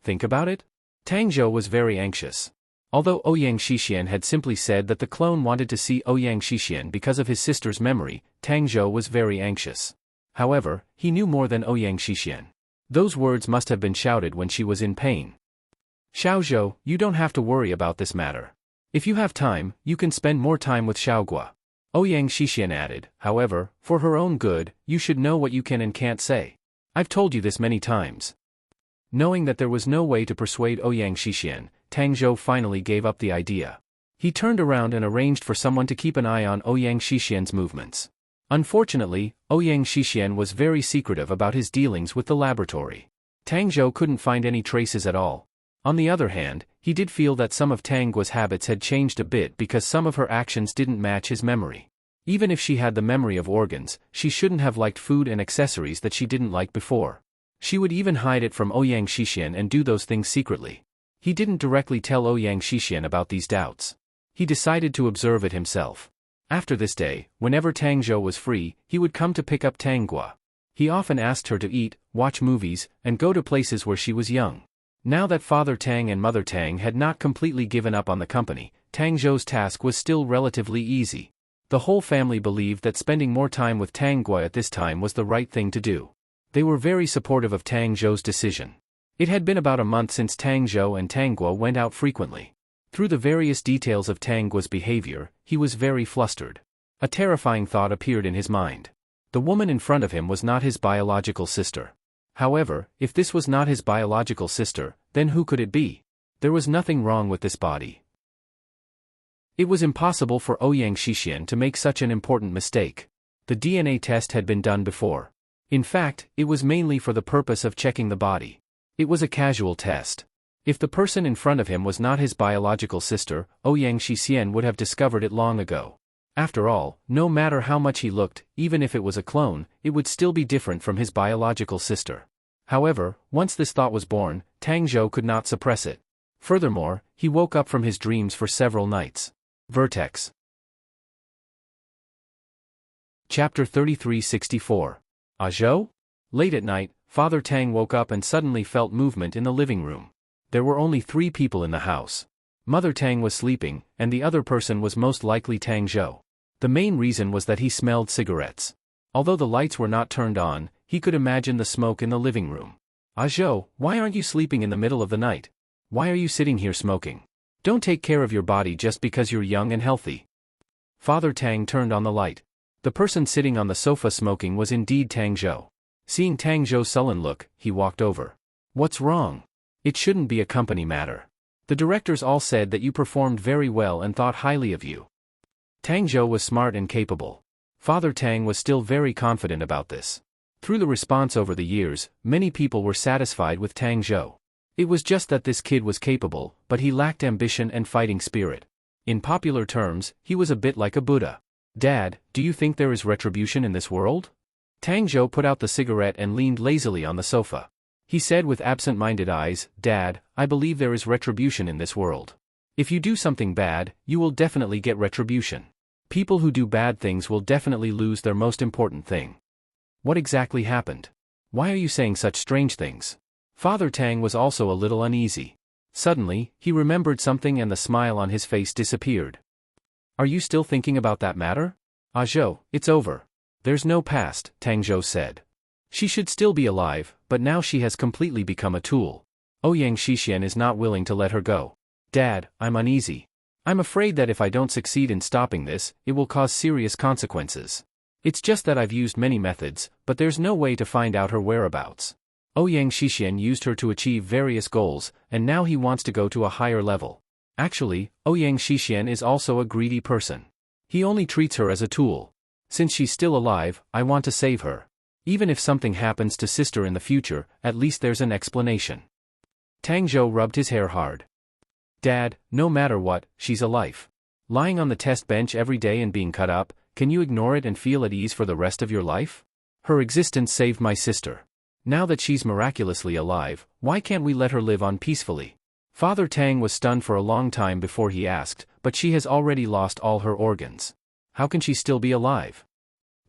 Think about it? Tang Zhou was very anxious. Although Ouyang Shixian had simply said that the clone wanted to see Ouyang Shixian because of his sister's memory, Tang Zhou was very anxious. However, he knew more than Ouyang Shixian. Those words must have been shouted when she was in pain. Xiaozhou, you don't have to worry about this matter. If you have time, you can spend more time with Xiaogua. Ouyang Shixian added, however, for her own good, you should know what you can and can't say. I've told you this many times. Knowing that there was no way to persuade Ouyang Shixian, Tang Zhou finally gave up the idea. He turned around and arranged for someone to keep an eye on Ouyang Shixian's movements. Unfortunately, Ouyang Shixian was very secretive about his dealings with the laboratory. Tang Zhou couldn't find any traces at all. On the other hand, he did feel that some of Tang Guo's habits had changed a bit because some of her actions didn't match his memory. Even if she had the memory of organs, she shouldn't have liked food and accessories that she didn't like before. She would even hide it from Ouyang Shixian and do those things secretly. He didn't directly tell Ouyang Shixian about these doubts. He decided to observe it himself. After this day, whenever Tang Zhou was free, he would come to pick up Tang Guo. He often asked her to eat, watch movies, and go to places where she was young. Now that Father Tang and Mother Tang had not completely given up on the company, Tang Zhou's task was still relatively easy. The whole family believed that spending more time with Tang Guo at this time was the right thing to do. They were very supportive of Tang Zhou's decision. It had been about a month since Tang Zhou and Tang Guo went out frequently. Through the various details of Tang Guo's behavior, he was very flustered. A terrifying thought appeared in his mind. The woman in front of him was not his biological sister. However, if this was not his biological sister, then who could it be? There was nothing wrong with this body. It was impossible for Ouyang Shixian to make such an important mistake. The DNA test had been done before. In fact, it was mainly for the purpose of checking the body. It was a casual test. If the person in front of him was not his biological sister, Ouyang Shixian would have discovered it long ago. After all, no matter how much he looked, even if it was a clone, it would still be different from his biological sister. However, once this thought was born, Tang Zhou could not suppress it. Furthermore, he woke up from his dreams for several nights. Vertex. Chapter 3364. Zhou? Late at night, Father Tang woke up and suddenly felt movement in the living room. There were only 3 people in the house. Mother Tang was sleeping, and the other person was most likely Tang Zhou. The main reason was that he smelled cigarettes. Although the lights were not turned on, he could imagine the smoke in the living room. Zhou, why aren't you sleeping in the middle of the night? Why are you sitting here smoking? Don't take care of your body just because you're young and healthy. Father Tang turned on the light. The person sitting on the sofa smoking was indeed Tang Zhou. Seeing Tang Zhou's sullen look, he walked over. What's wrong? It shouldn't be a company matter. The directors all said that you performed very well and thought highly of you. Tang Zhou was smart and capable. Father Tang was still very confident about this. Through the response over the years, many people were satisfied with Tang Zhou. It was just that this kid was capable, but he lacked ambition and fighting spirit. In popular terms, he was a bit like a Buddha. Dad, do you think there is retribution in this world? Tang Zhou put out the cigarette and leaned lazily on the sofa. He said with absent-minded eyes, Dad, I believe there is retribution in this world. If you do something bad, you will definitely get retribution. People who do bad things will definitely lose their most important thing. What exactly happened? Why are you saying such strange things? Father Tang was also a little uneasy. Suddenly, he remembered something and the smile on his face disappeared. Are you still thinking about that matter? Ah Zhou, it's over. There's no past, Tang Zhou said. She should still be alive, but now she has completely become a tool. Ouyang Xixian is not willing to let her go. Dad, I'm uneasy. I'm afraid that if I don't succeed in stopping this, it will cause serious consequences. It's just that I've used many methods, but there's no way to find out her whereabouts. Ouyang Xixian used her to achieve various goals, and now he wants to go to a higher level. Actually, Ouyang Xixian is also a greedy person. He only treats her as a tool. Since she's still alive, I want to save her. Even if something happens to sister in the future, at least there's an explanation. Tang Zhou rubbed his hair hard. Dad, no matter what, she's alive. Lying on the test bench every day and being cut up, can you ignore it and feel at ease for the rest of your life? Her existence saved my sister. Now that she's miraculously alive, why can't we let her live on peacefully? Father Tang was stunned for a long time before he asked, but she has already lost all her organs. How can she still be alive?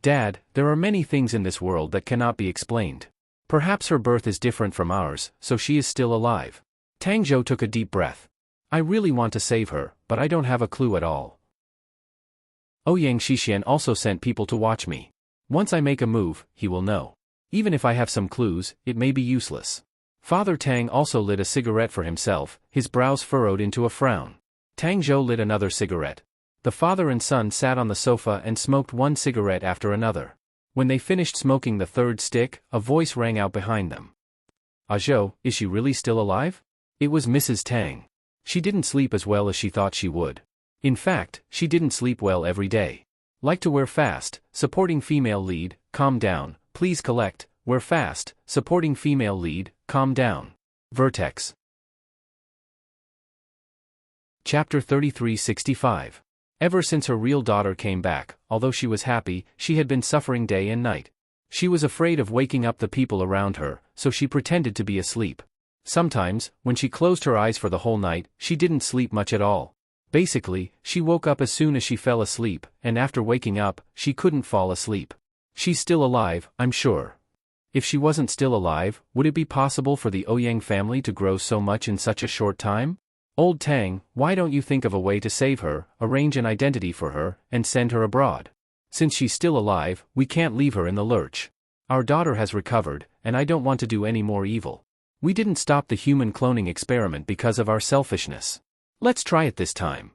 Dad, there are many things in this world that cannot be explained. Perhaps her birth is different from ours, so she is still alive. Tang Zhou took a deep breath. I really want to save her, but I don't have a clue at all. Ouyang Xixian also sent people to watch me. Once I make a move, he will know. Even if I have some clues, it may be useless. Father Tang also lit a cigarette for himself, his brows furrowed into a frown. Tang Zhou lit another cigarette. The father and son sat on the sofa and smoked one cigarette after another. When they finished smoking the third stick, a voice rang out behind them. Ah Zhou, is she really still alive? It was Mrs. Tang. She didn't sleep as well as she thought she would. In fact, she didn't sleep well every day. Like to wear fast, supporting female lead, calm down, please collect, wear fast, supporting female lead, calm down. Vertex. Chapter 3365. Ever since her real daughter came back, although she was happy, she had been suffering day and night. She was afraid of waking up the people around her, so she pretended to be asleep. Sometimes, when she closed her eyes for the whole night, she didn't sleep much at all. Basically, she woke up as soon as she fell asleep, and after waking up, she couldn't fall asleep. She's still alive, I'm sure. If she wasn't still alive, would it be possible for the Ouyang family to grow so much in such a short time? Old Tang, why don't you think of a way to save her, arrange an identity for her, and send her abroad? Since she's still alive, we can't leave her in the lurch. Our daughter has recovered, and I don't want to do any more evil. We didn't stop the human cloning experiment because of our selfishness. Let's try it this time.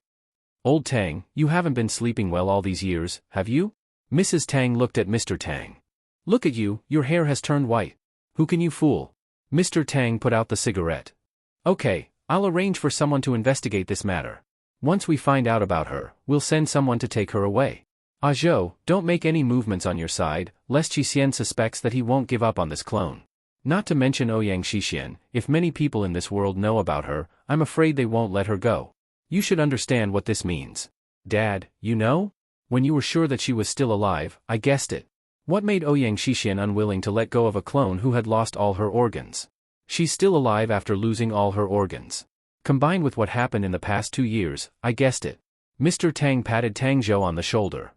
Old Tang, you haven't been sleeping well all these years, have you? Mrs. Tang looked at Mr. Tang. Look at you, your hair has turned white. Who can you fool? Mr. Tang put out the cigarette. Okay, I'll arrange for someone to investigate this matter. Once we find out about her, we'll send someone to take her away. Ah Zhou, don't make any movements on your side, lest Xixian suspects that he won't give up on this clone. Not to mention Ouyang Xixian, if many people in this world know about her, I'm afraid they won't let her go. You should understand what this means. Dad, you know? When you were sure that she was still alive, I guessed it. What made Ouyang Xixian unwilling to let go of a clone who had lost all her organs? She's still alive after losing all her organs. Combined with what happened in the past 2 years, I guessed it. Mr. Tang patted Tang Zhou on the shoulder.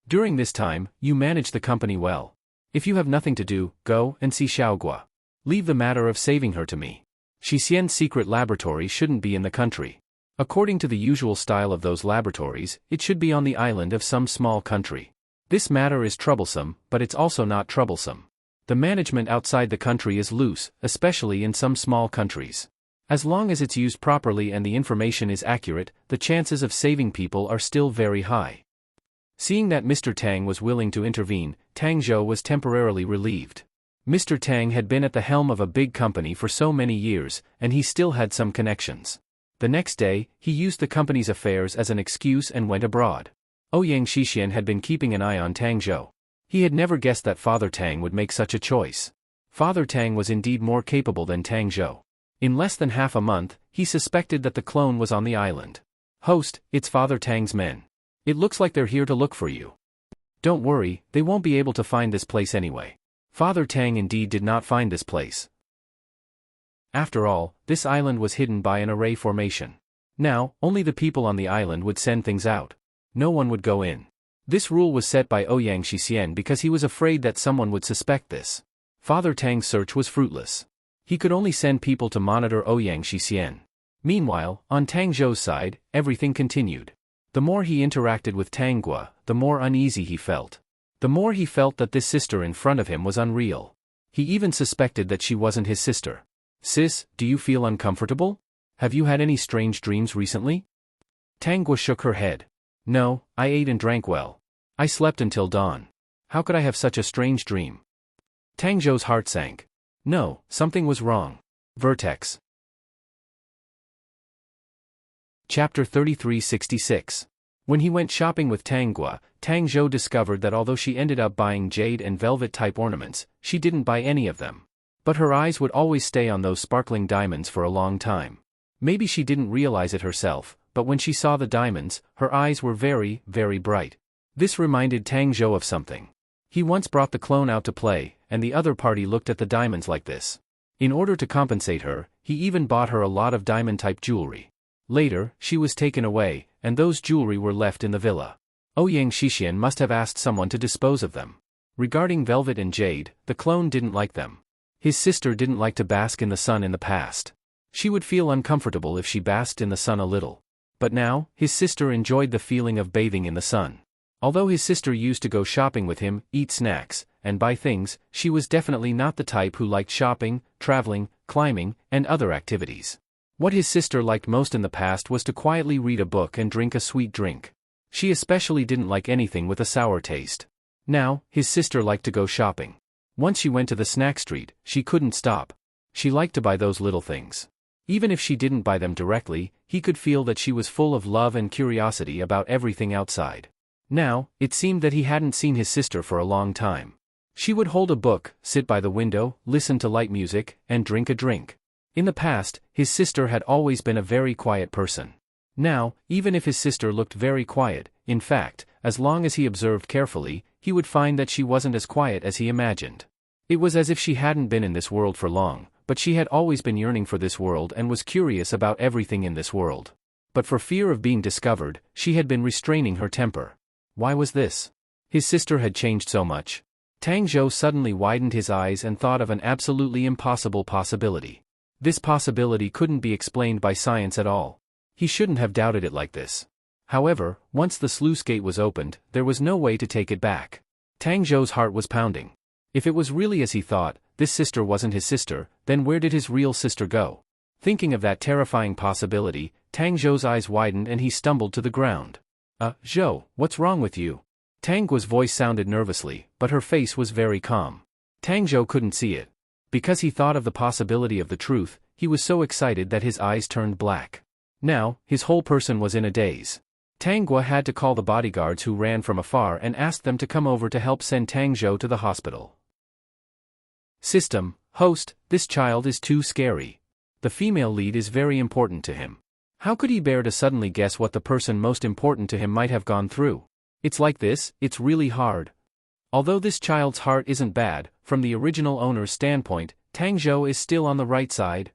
During this time, you managed the company well. If you have nothing to do, go and see Xiaogua. Leave the matter of saving her to me. Xixian's secret laboratory shouldn't be in the country. According to the usual style of those laboratories, it should be on the island of some small country. This matter is troublesome, but it's also not troublesome. The management outside the country is loose, especially in some small countries. As long as it's used properly and the information is accurate, the chances of saving people are still very high. Seeing that Mr. Tang was willing to intervene, Tang Zhou was temporarily relieved. Mr. Tang had been at the helm of a big company for so many years, and he still had some connections. The next day, he used the company's affairs as an excuse and went abroad. Ouyang Xixian had been keeping an eye on Tang Zhou. He had never guessed that Father Tang would make such a choice. Father Tang was indeed more capable than Tang Zhou. In less than half a month, he suspected that the clone was on the island. "Host, it's Father Tang's men. It looks like they're here to look for you. Don't worry, they won't be able to find this place anyway." Father Tang indeed did not find this place. After all, this island was hidden by an array formation. Now, only the people on the island would send things out. No one would go in. This rule was set by Ouyang Xixian because he was afraid that someone would suspect this. Father Tang's search was fruitless. He could only send people to monitor Ouyang Xixian. Meanwhile, on Tang Zhou's side, everything continued. The more he interacted with Tang Gua, the more uneasy he felt. The more he felt that this sister in front of him was unreal. He even suspected that she wasn't his sister. "Sis, do you feel uncomfortable? Have you had any strange dreams recently?" Tang Gua shook her head. "No, I ate and drank well. I slept until dawn. How could I have such a strange dream?" Tang Zhou's heart sank. No, something was wrong. Vertex. Chapter 3366. When he went shopping with Tang Gua, Tang Zhou discovered that although she ended up buying jade and velvet-type ornaments, she didn't buy any of them. But her eyes would always stay on those sparkling diamonds for a long time. Maybe she didn't realize it herself, but when she saw the diamonds, her eyes were very, very bright. This reminded Tang Zhou of something. He once brought the clone out to play, and the other party looked at the diamonds like this. In order to compensate her, he even bought her a lot of diamond-type jewelry. Later, she was taken away, and those jewelry were left in the villa. Ouyang Xixian must have asked someone to dispose of them. Regarding velvet and jade, the clone didn't like them. His sister didn't like to bask in the sun in the past. She would feel uncomfortable if she basked in the sun a little. But now, his sister enjoyed the feeling of bathing in the sun. Although his sister used to go shopping with him, eat snacks, and buy things, she was definitely not the type who liked shopping, traveling, climbing, and other activities. What his sister liked most in the past was to quietly read a book and drink a sweet drink. She especially didn't like anything with a sour taste. Now, his sister liked to go shopping. Once she went to the snack street, she couldn't stop. She liked to buy those little things. Even if she didn't buy them directly, he could feel that she was full of love and curiosity about everything outside. Now, it seemed that he hadn't seen his sister for a long time. She would hold a book, sit by the window, listen to light music, and drink a drink. In the past, his sister had always been a very quiet person. Now, even if his sister looked very quiet, in fact, as long as he observed carefully, he would find that she wasn't as quiet as he imagined. It was as if she hadn't been in this world for long, but she had always been yearning for this world and was curious about everything in this world. But for fear of being discovered, she had been restraining her temper. Why was this? His sister had changed so much. Tang Zhou suddenly widened his eyes and thought of an absolutely impossible possibility. This possibility couldn't be explained by science at all. He shouldn't have doubted it like this. However, once the sluice gate was opened, there was no way to take it back. Tang Zhou's heart was pounding. If it was really as he thought, this sister wasn't his sister, then where did his real sister go? Thinking of that terrifying possibility, Tang Zhou's eyes widened and he stumbled to the ground. Zhou, what's wrong with you?" Tang Gua's voice sounded nervously, but her face was very calm. Tang Zhou couldn't see it. Because he thought of the possibility of the truth, he was so excited that his eyes turned black. Now, his whole person was in a daze. Tang Gua had to call the bodyguards who ran from afar and asked them to come over to help send Tang Zhou to the hospital. System, host, this child is too scary. The female lead is very important to him. How could he bear to suddenly guess what the person most important to him might have gone through? It's like this, it's really hard. Although this child's heart isn't bad, from the original owner's standpoint, Tang Zhou is still on the right side.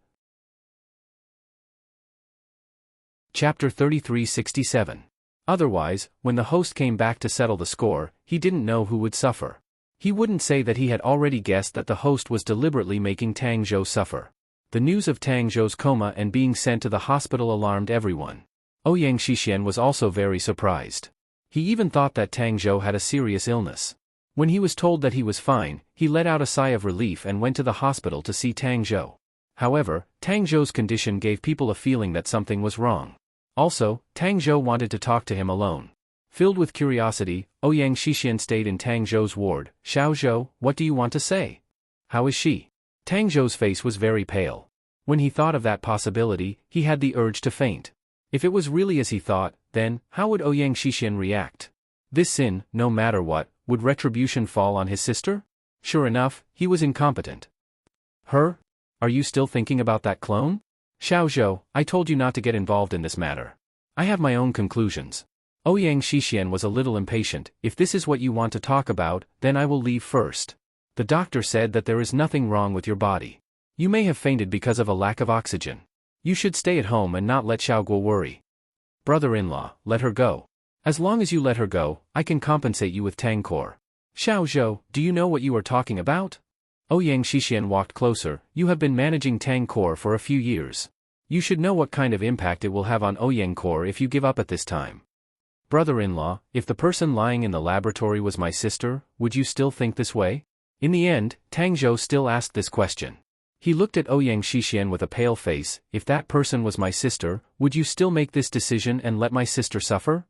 Chapter 3367. Otherwise, when the host came back to settle the score, he didn't know who would suffer. He wouldn't say that he had already guessed that the host was deliberately making Tang Zhou suffer. The news of Tang Zhou's coma and being sent to the hospital alarmed everyone. Ouyang Xixian was also very surprised. He even thought that Tang Zhou had a serious illness. When he was told that he was fine, he let out a sigh of relief and went to the hospital to see Tang Zhou. However, Tang Zhou's condition gave people a feeling that something was wrong. Also, Tang Zhou wanted to talk to him alone. Filled with curiosity, Ouyang Shixian stayed in Tang Zhou's ward. Xiao Zhou, what do you want to say? How is she? Tang Zhou's face was very pale. When he thought of that possibility, he had the urge to faint. If it was really as he thought, then, how would Ouyang Shixian react? This sin, no matter what, would retribution fall on his sister? Sure enough, he was incompetent. Her? Are you still thinking about that clone? Xiao Zhou, I told you not to get involved in this matter. I have my own conclusions. Ouyang Shixian was a little impatient. If this is what you want to talk about, then I will leave first. The doctor said that there is nothing wrong with your body. You may have fainted because of a lack of oxygen. You should stay at home and not let Xiaoguo worry. Brother-in-law, let her go. As long as you let her go, I can compensate you with Tangkor. Xiao Zhou, do you know what you are talking about? Ouyang Shixian walked closer. You have been managing Tangkor for a few years. You should know what kind of impact it will have on Ouyang Kor if you give up at this time. Brother-in-law, if the person lying in the laboratory was my sister, would you still think this way? In the end, Tang Zhou still asked this question. He looked at Ouyang Shixian with a pale face. If that person was my sister, would you still make this decision and let my sister suffer?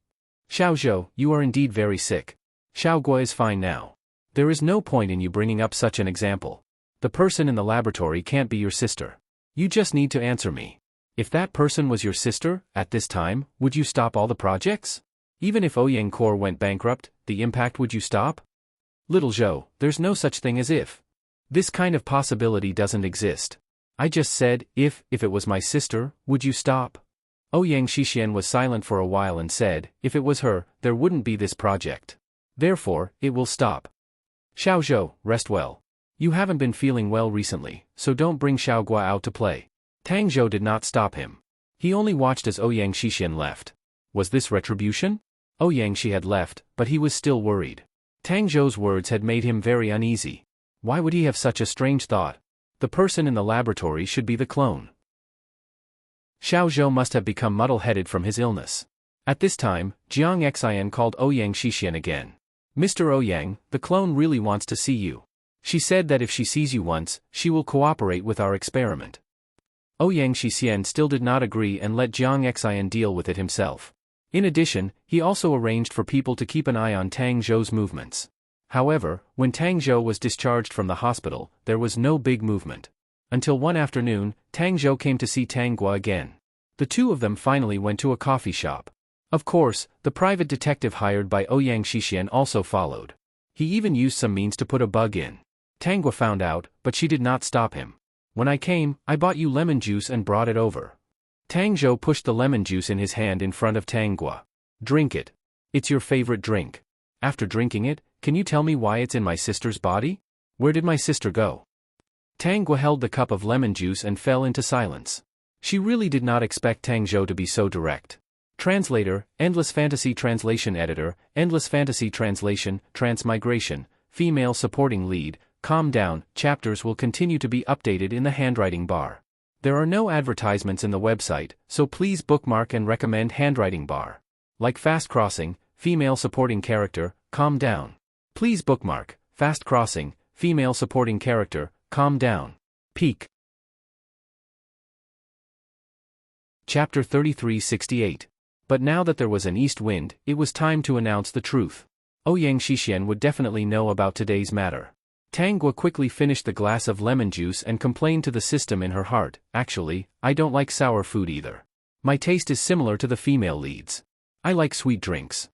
Xiao Zhou, you are indeed very sick. Xiao Guo is fine now. There is no point in you bringing up such an example. The person in the laboratory can't be your sister. You just need to answer me. If that person was your sister, at this time, would you stop all the projects? Even if Ouyang Kor went bankrupt, the impact would you stop? Little Zhou, there's no such thing as if. This kind of possibility doesn't exist. I just said, if it was my sister, would you stop? Ouyang Shixian was silent for a while and said, if it was her, there wouldn't be this project. Therefore, it will stop. Xiao Zhou, rest well. You haven't been feeling well recently, so don't bring Xiao Guo out to play. Tang Zhou did not stop him. He only watched as Ouyang Shixian left. Was this retribution? Ouyang Shi had left, but he was still worried. Tang Zhou's words had made him very uneasy. Why would he have such a strange thought? The person in the laboratory should be the clone. Xiao Zhou must have become muddle-headed from his illness. At this time, Jiang Xian called Ouyang Shixian again. Mr. Ouyang, the clone really wants to see you. She said that if she sees you once, she will cooperate with our experiment. Ouyang Shixian still did not agree and let Jiang Xian deal with it himself. In addition, he also arranged for people to keep an eye on Tang Zhou's movements. However, when Tang Zhou was discharged from the hospital, there was no big movement. Until one afternoon, Tang Zhou came to see Tang Guo again. The two of them finally went to a coffee shop. Of course, the private detective hired by Ouyang Shixian also followed. He even used some means to put a bug in. Tang Guo found out, but she did not stop him. When I came, I bought you lemon juice and brought it over. Tang Zhou pushed the lemon juice in his hand in front of Tang Guo. Drink it. It's your favorite drink. After drinking it, can you tell me why it's in my sister's body? Where did my sister go? Tang Guo held the cup of lemon juice and fell into silence. She really did not expect Tang Zhou to be so direct. Translator, Endless Fantasy Translation Editor, Endless Fantasy Translation, Transmigration, Female Supporting Lead, Calm down, chapters will continue to be updated in the handwriting bar. There are no advertisements in the website, so please bookmark and recommend handwriting bar. Like Fast Crossing, Female Supporting Character, Calm down. Please bookmark, Fast Crossing, Female Supporting Character, Calm down. Peak. Chapter 3368. But now that there was an east wind, it was time to announce the truth. Ouyang Shixian would definitely know about today's matter. Tang Guo quickly finished the glass of lemon juice and complained to the system in her heart, actually, I don't like sour food either. My taste is similar to the female leads. I like sweet drinks.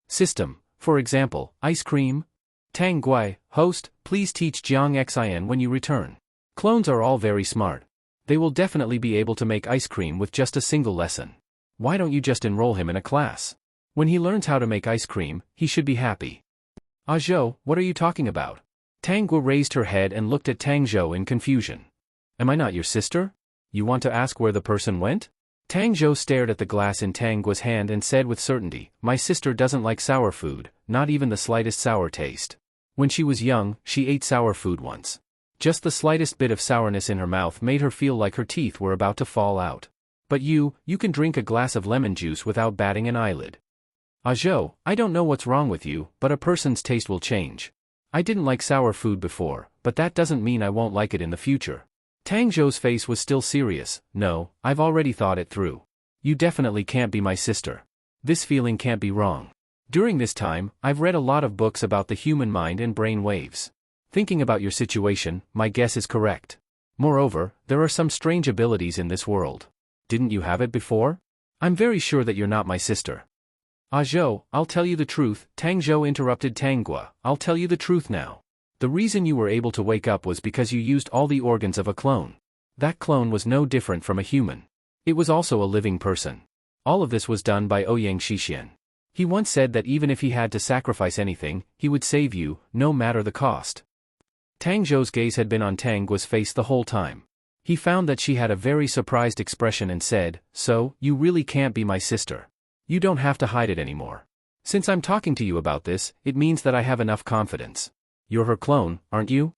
System, for example, ice cream? Tang Guai, host, please teach Jiang Xian when you return. Clones are all very smart. They will definitely be able to make ice cream with just a single lesson. Why don't you just enroll him in a class? When he learns how to make ice cream, he should be happy. Ah Zhou, what are you talking about? Tang Guo raised her head and looked at Tang Zhou in confusion. Am I not your sister? You want to ask where the person went? Tang Zhou stared at the glass in Tang Guo's hand and said with certainty, my sister doesn't like sour food, not even the slightest sour taste. When she was young, she ate sour food once. Just the slightest bit of sourness in her mouth made her feel like her teeth were about to fall out. But you can drink a glass of lemon juice without batting an eyelid. Ah Zhou, I don't know what's wrong with you, but a person's taste will change. I didn't like sour food before, but that doesn't mean I won't like it in the future. Tang Zhou's face was still serious. No, I've already thought it through. You definitely can't be my sister. This feeling can't be wrong. During this time, I've read a lot of books about the human mind and brain waves. Thinking about your situation, my guess is correct. Moreover, there are some strange abilities in this world. Didn't you have it before? I'm very sure that you're not my sister. Ah Zhou, I'll tell you the truth, Tang Zhou interrupted Tanggua, I'll tell you the truth now. The reason you were able to wake up was because you used all the organs of a clone. That clone was no different from a human. It was also a living person. All of this was done by Ouyang Shixian. He once said that even if he had to sacrifice anything, he would save you, no matter the cost. Tang Zhou's gaze had been on Tanggua's face the whole time. He found that she had a very surprised expression and said, "So, you really can't be my sister. You don't have to hide it anymore. Since I'm talking to you about this, it means that I have enough confidence. You're her clone, aren't you?"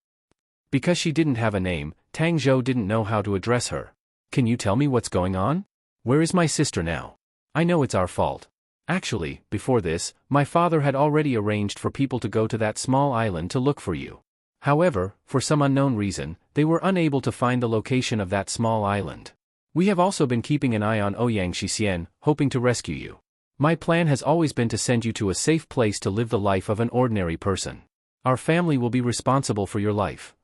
Because she didn't have a name, Tang Zhou didn't know how to address her. "Can you tell me what's going on? Where is my sister now? I know it's our fault. Actually, before this, my father had already arranged for people to go to that small island to look for you. However, for some unknown reason, they were unable to find the location of that small island. We have also been keeping an eye on Ouyang Shixian, hoping to rescue you. My plan has always been to send you to a safe place to live the life of an ordinary person. Our family will be responsible for your life."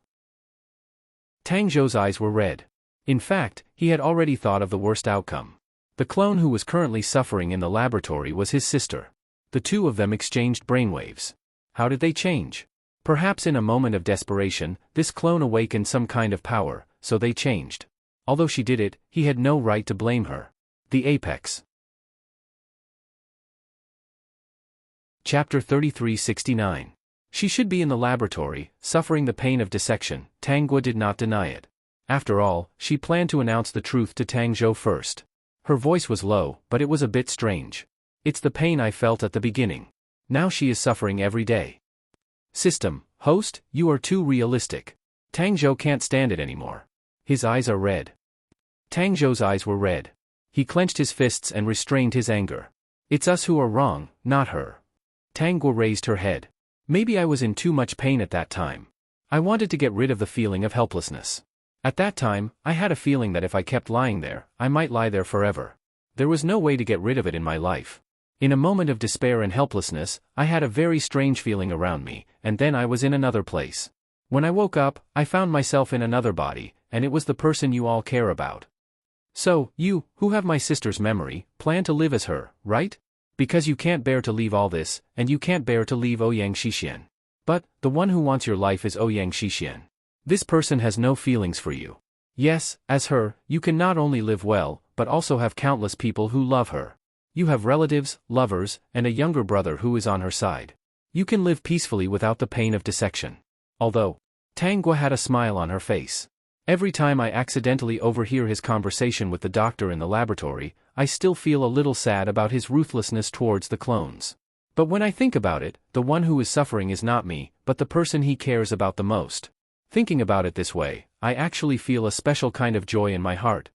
Tang Zhou's eyes were red. In fact, he had already thought of the worst outcome. The clone who was currently suffering in the laboratory was his sister. The two of them exchanged brainwaves. How did they change? Perhaps in a moment of desperation, this clone awakened some kind of power, so they changed. Although she did it, he had no right to blame her. The Apex. Chapter 3369. She should be in the laboratory, suffering the pain of dissection. Tanggua did not deny it. After all, she planned to announce the truth to Tang Zhou first. Her voice was low, but it was a bit strange. "It's the pain I felt at the beginning. Now she is suffering every day." "System, host, you are too realistic. Tang Zhou can't stand it anymore. His eyes are red." Tang Zhou's eyes were red. He clenched his fists and restrained his anger. "It's us who are wrong, not her." Tanggua raised her head. "Maybe I was in too much pain at that time. I wanted to get rid of the feeling of helplessness. At that time, I had a feeling that if I kept lying there, I might lie there forever. There was no way to get rid of it in my life. In a moment of despair and helplessness, I had a very strange feeling around me, and then I was in another place. When I woke up, I found myself in another body, and it was the person you all care about. So, you, who have my sister's memory, plan to live as her, right? Because you can't bear to leave all this, and you can't bear to leave Ouyang Shixian. But, the one who wants your life is Ouyang Shixian. This person has no feelings for you. Yes, as her, you can not only live well, but also have countless people who love her. You have relatives, lovers, and a younger brother who is on her side. You can live peacefully without the pain of dissection. Although, Tanggua had a smile on her face. Every time I accidentally overhear his conversation with the doctor in the laboratory, I still feel a little sad about his ruthlessness towards the clones. But when I think about it, the one who is suffering is not me, but the person he cares about the most. Thinking about it this way, I actually feel a special kind of joy in my heart.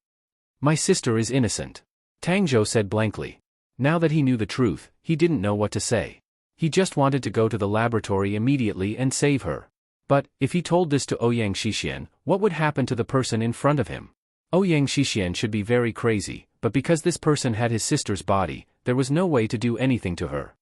My sister is innocent. Tang Zhou said blankly. Now that he knew the truth, he didn't know what to say. He just wanted to go to the laboratory immediately and save her. But, if he told this to Ouyang Shixian, what would happen to the person in front of him? Ouyang Shixian should be very crazy, but because this person had his sister's body, there was no way to do anything to her.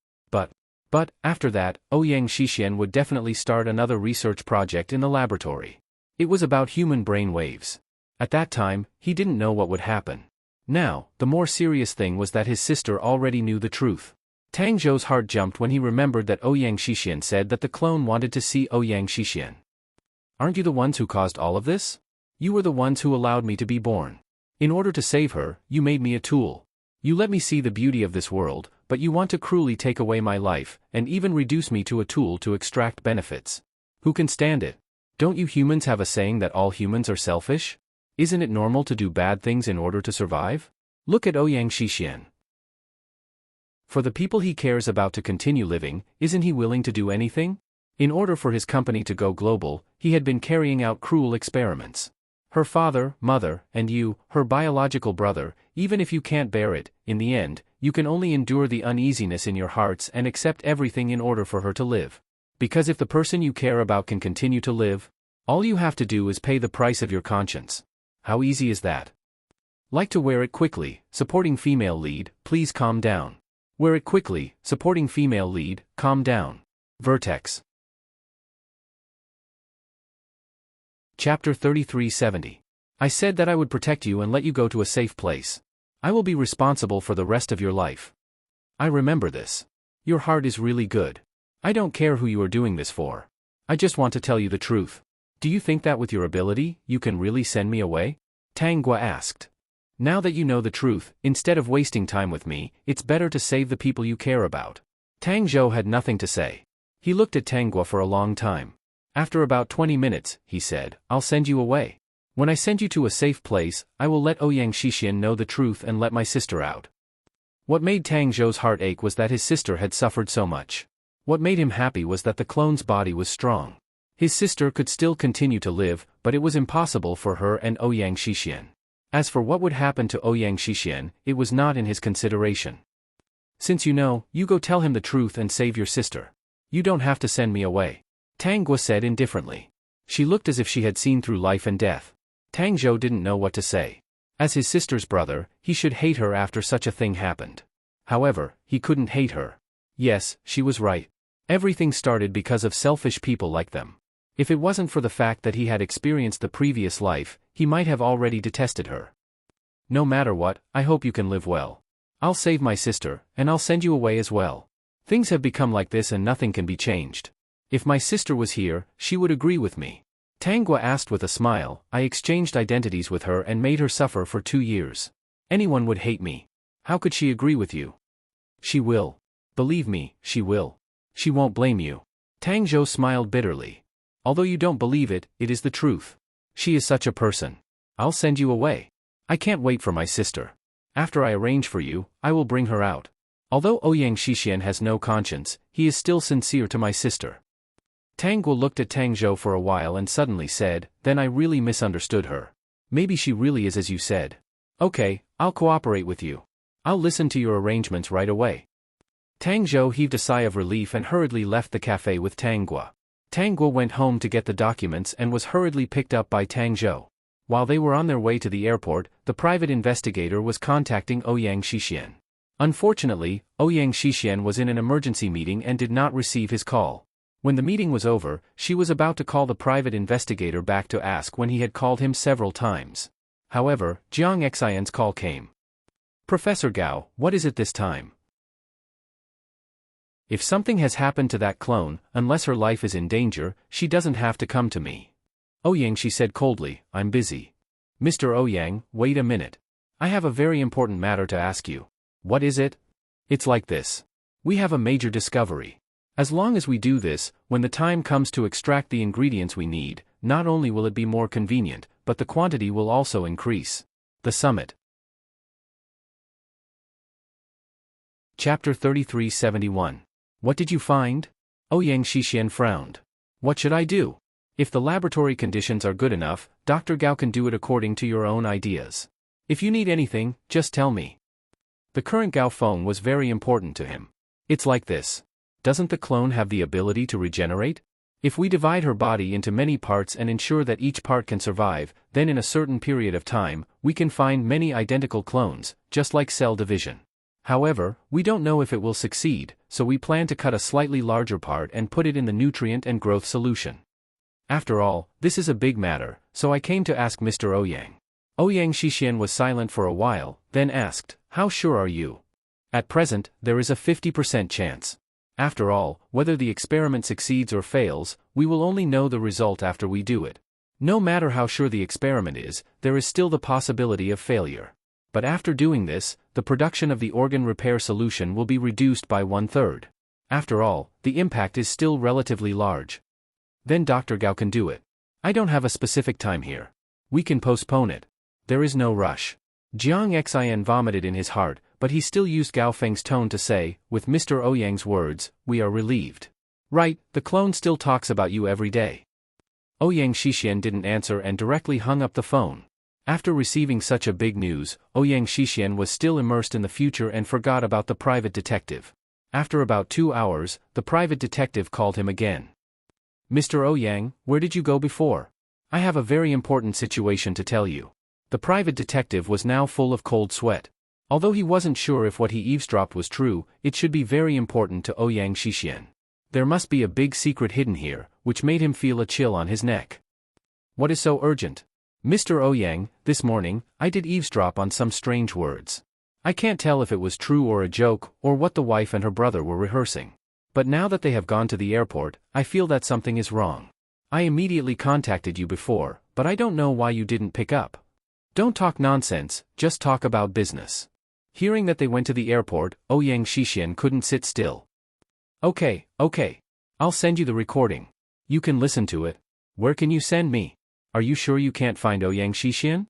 But, after that, Ouyang Shixian would definitely start another research project in the laboratory. It was about human brain waves. At that time, he didn't know what would happen. Now, the more serious thing was that his sister already knew the truth. Tang Zhou's heart jumped when he remembered that Ouyang Shixian said that the clone wanted to see Ouyang Shixian. "Aren't you the ones who caused all of this? You were the ones who allowed me to be born. In order to save her, you made me a tool. You let me see the beauty of this world, but you want to cruelly take away my life, and even reduce me to a tool to extract benefits. Who can stand it? Don't you humans have a saying that all humans are selfish? Isn't it normal to do bad things in order to survive? Look at Ouyang Shixian. For the people he cares about to continue living, isn't he willing to do anything? In order for his company to go global, he had been carrying out cruel experiments. Her father, mother, and you, her biological brother, even if you can't bear it, in the end, you can only endure the uneasiness in your hearts and accept everything in order for her to live. Because if the person you care about can continue to live, all you have to do is pay the price of your conscience. How easy is that? Like to wear it quickly, supporting female lead, please calm down. Wear it quickly, supporting female lead, calm down. Vertex. Chapter 3370. I said that I would protect you and let you go to a safe place. I will be responsible for the rest of your life. I remember this. Your heart is really good. I don't care who you are doing this for. I just want to tell you the truth. Do you think that with your ability, you can really send me away? Tang Gua asked. Now that you know the truth, instead of wasting time with me, it's better to save the people you care about. Tang Zhou had nothing to say. He looked at Tang Gua for a long time. After about 20 minutes, he said, I'll send you away. When I send you to a safe place, I will let Ouyang Xixian know the truth and let my sister out. What made Tang Zhou's heart ache was that his sister had suffered so much. What made him happy was that the clone's body was strong. His sister could still continue to live, but it was impossible for her and Ouyang Xixian. As for what would happen to Ouyang Xixian, it was not in his consideration. Since you know, you go tell him the truth and save your sister. You don't have to send me away. Tang Gua said indifferently. She looked as if she had seen through life and death. Tang Zhou didn't know what to say. As his sister's brother, he should hate her after such a thing happened. However, he couldn't hate her. Yes, she was right. Everything started because of selfish people like them. If it wasn't for the fact that he had experienced the previous life, he might have already detested her. No matter what, I hope you can live well. I'll save my sister, and I'll send you away as well. Things have become like this and nothing can be changed. If my sister was here, she would agree with me. Tang Gua asked with a smile. I exchanged identities with her and made her suffer for 2 years. Anyone would hate me. How could she agree with you? She will. Believe me, she will. She won't blame you. Tang Zhou smiled bitterly. Although you don't believe it, it is the truth. She is such a person. I'll send you away. I can't wait for my sister. After I arrange for you, I will bring her out. Although Ouyang Xixian has no conscience, he is still sincere to my sister. Tang Gua looked at Tang Zhou for a while and suddenly said, then I really misunderstood her. Maybe she really is as you said. Okay, I'll cooperate with you. I'll listen to your arrangements right away. Tang Zhou heaved a sigh of relief and hurriedly left the cafe with Tang Gua. Tang Gua went home to get the documents and was hurriedly picked up by Tang Zhou. While they were on their way to the airport, the private investigator was contacting Ouyang Xixian. Unfortunately, Ouyang Xixian was in an emergency meeting and did not receive his call. When the meeting was over, she was about to call the private investigator back to ask when he had called him several times. However, Jiang Xian's call came. Professor Gao, what is it this time? If something has happened to that clone, unless her life is in danger, she doesn't have to come to me. Ouyang, she said coldly, I'm busy. Mr. Ouyang, wait a minute. I have a very important matter to ask you. What is it? It's like this. We have a major discovery. As long as we do this, when the time comes to extract the ingredients we need, not only will it be more convenient, but the quantity will also increase. The summit. Chapter 3371. What did you find? Ouyang Xixian frowned. What should I do? If the laboratory conditions are good enough, Dr. Gao can do it according to your own ideas. If you need anything, just tell me. The current Gao Feng was very important to him. It's like this. Doesn't the clone have the ability to regenerate? If we divide her body into many parts and ensure that each part can survive, then in a certain period of time, we can find many identical clones, just like cell division. However, we don't know if it will succeed, so we plan to cut a slightly larger part and put it in the nutrient and growth solution. After all, this is a big matter, so I came to ask Mr. Ouyang. Ouyang Xixian was silent for a while, then asked, how sure are you? At present, there is a 50% chance. After all, whether the experiment succeeds or fails, we will only know the result after we do it. No matter how sure the experiment is, there is still the possibility of failure. But after doing this, the production of the organ repair solution will be reduced by 1/3. After all, the impact is still relatively large. Then Dr. Gao can do it. I don't have a specific time here. We can postpone it. There is no rush. Jiang Xian vomited in his heart, but he still used Gao Feng's tone to say, with Mr. Ouyang's words, we are relieved. Right, the clone still talks about you every day. Ouyang Xixian didn't answer and directly hung up the phone. After receiving such a big news, Ouyang Xixian was still immersed in the future and forgot about the private detective. After about 2 hours, the private detective called him again. Mr. Ouyang, where did you go before? I have a very important situation to tell you. The private detective was now full of cold sweat. Although he wasn't sure if what he eavesdropped was true, it should be very important to Ouyang Shixian. There must be a big secret hidden here, which made him feel a chill on his neck. What is so urgent? Mr. Ouyang, this morning, I did eavesdrop on some strange words. I can't tell if it was true or a joke, or what the wife and her brother were rehearsing. But now that they have gone to the airport, I feel that something is wrong. I immediately contacted you before, but I don't know why you didn't pick up. Don't talk nonsense, just talk about business. Hearing that they went to the airport, Ouyang Shixian couldn't sit still. Okay. I'll send you the recording. You can listen to it. Where can you send me? Are you sure you can't find Ouyang Shixian?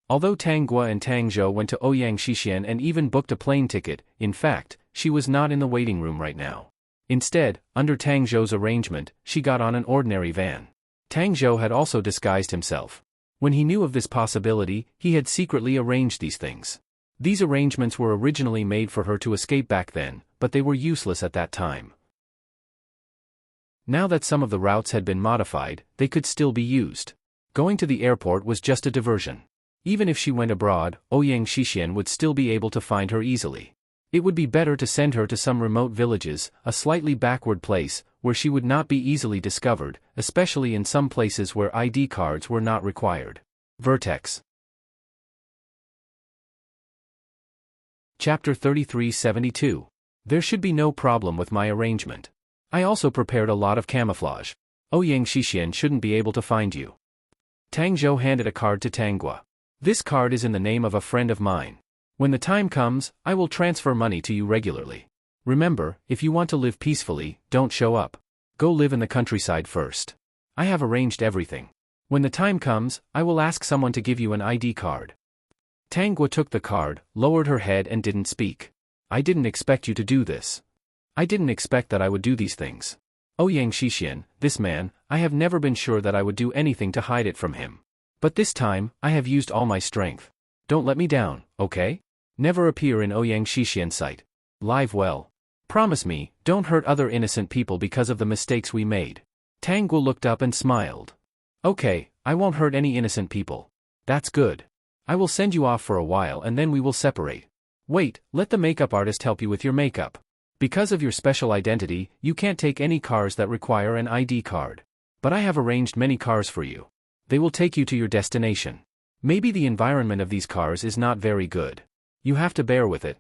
Although Tang Guo and Tang Zhou went to Ouyang Shixian and even booked a plane ticket, in fact, she was not in the waiting room right now. Instead, under Tang Zhou's arrangement, she got on an ordinary van. Tang Zhou had also disguised himself. When he knew of this possibility, he had secretly arranged these things. These arrangements were originally made for her to escape back then, but they were useless at that time. Now that some of the routes had been modified, they could still be used. Going to the airport was just a diversion. Even if she went abroad, Ouyang Shixian would still be able to find her easily. It would be better to send her to some remote villages, a slightly backward place, where she would not be easily discovered, especially in some places where ID cards were not required. Vertex. Chapter 3372. There should be no problem with my arrangement. I also prepared a lot of camouflage. Ouyang Shixian shouldn't be able to find you. Tang Zhou handed a card to Tang Guo. This card is in the name of a friend of mine. When the time comes, I will transfer money to you regularly. Remember, if you want to live peacefully, don't show up. Go live in the countryside first. I have arranged everything. When the time comes, I will ask someone to give you an ID card. Tang Guo took the card, lowered her head and didn't speak. I didn't expect you to do this. I didn't expect that I would do these things. Ouyang Shixian, this man, I have never been sure that I would do anything to hide it from him. But this time, I have used all my strength. Don't let me down, okay? Never appear in Ouyang Shixian's sight. Live well. Promise me, don't hurt other innocent people because of the mistakes we made. Tang Guo looked up and smiled. Okay, I won't hurt any innocent people. That's good. I will send you off for a while and then we will separate. Wait, let the makeup artist help you with your makeup. Because of your special identity, you can't take any cars that require an ID card. But I have arranged many cars for you. They will take you to your destination. Maybe the environment of these cars is not very good. You have to bear with it.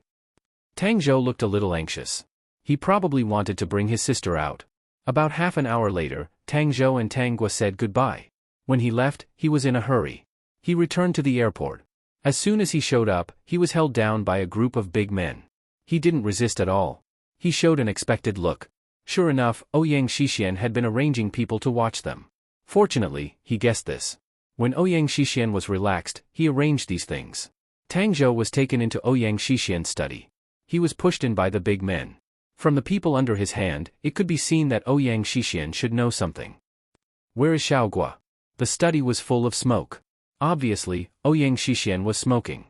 Tang Zhou looked a little anxious. He probably wanted to bring his sister out. About half an hour later, Tang Zhou and Tang Guo said goodbye. When he left, he was in a hurry. He returned to the airport. As soon as he showed up, he was held down by a group of big men. He didn't resist at all. He showed an expected look. Sure enough, Ouyang Shixian had been arranging people to watch them. Fortunately, he guessed this. When Ouyang Shixian was relaxed, he arranged these things. Tang Zhou was taken into Ouyang Shixian's study. He was pushed in by the big men. From the people under his hand, it could be seen that Ouyang Shixian should know something. Where is Xiao Guo? The study was full of smoke. Obviously, Ouyang Shixian was smoking.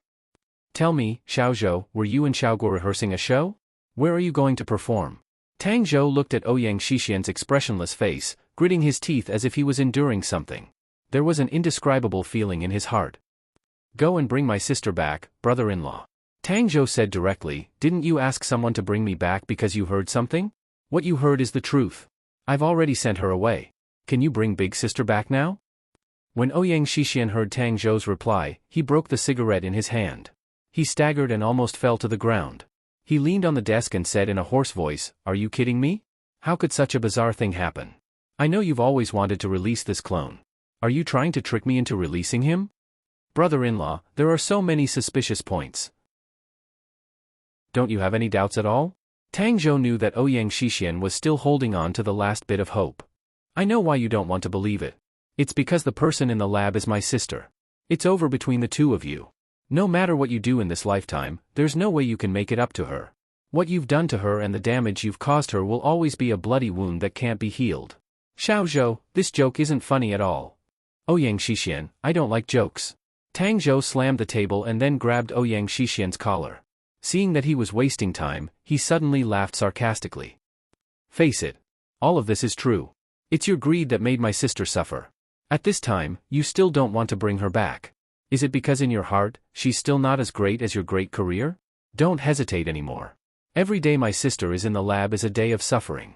Tell me, Xiao Zhou, were you and Xiao Guo rehearsing a show? Where are you going to perform? Tang Zhou looked at Ouyang Shixian's expressionless face, gritting his teeth as if he was enduring something. There was an indescribable feeling in his heart. Go and bring my sister back, brother-in-law. Tang Zhou said directly, didn't you ask someone to bring me back because you heard something? What you heard is the truth. I've already sent her away. Can you bring big sister back now? When Ouyang Shixian heard Tang Zhou's reply, he broke the cigarette in his hand. He staggered and almost fell to the ground. He leaned on the desk and said in a hoarse voice, "Are you kidding me? How could such a bizarre thing happen? I know you've always wanted to release this clone. Are you trying to trick me into releasing him? Brother-in-law, there are so many suspicious points. Don't you have any doubts at all?" Tang Zhou knew that Ouyang Shixian was still holding on to the last bit of hope. "I know why you don't want to believe it. It's because the person in the lab is my sister. It's over between the two of you. No matter what you do in this lifetime, there's no way you can make it up to her. What you've done to her and the damage you've caused her will always be a bloody wound that can't be healed. Xiao Zhou, this joke isn't funny at all." "Ouyang Shixian, I don't like jokes." Tang Zhou slammed the table and then grabbed Ouyang Shixian's collar. Seeing that he was wasting time, he suddenly laughed sarcastically. "Face it. All of this is true. It's your greed that made my sister suffer. At this time, you still don't want to bring her back. Is it because in your heart, she's still not as great as your great career? Don't hesitate anymore. Every day my sister is in the lab is a day of suffering.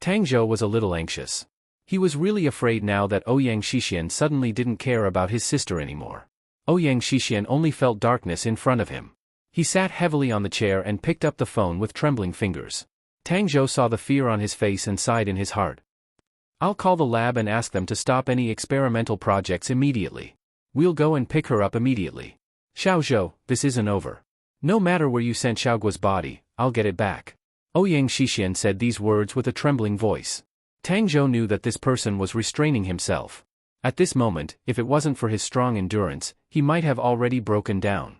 Tang Zhou was a little anxious. He was really afraid now that Ouyang Shixian suddenly didn't care about his sister anymore. Ouyang Shixian only felt darkness in front of him. He sat heavily on the chair and picked up the phone with trembling fingers. Tang Zhou saw the fear on his face and sighed in his heart. I'll call the lab and ask them to stop any experimental projects immediately. We'll go and pick her up immediately. Xiao Zhou, this isn't over. No matter where you sent Xiaoguo's body, I'll get it back. Ouyang Shixian said these words with a trembling voice. Tang Zhou knew that this person was restraining himself. At this moment, if it wasn't for his strong endurance, he might have already broken down.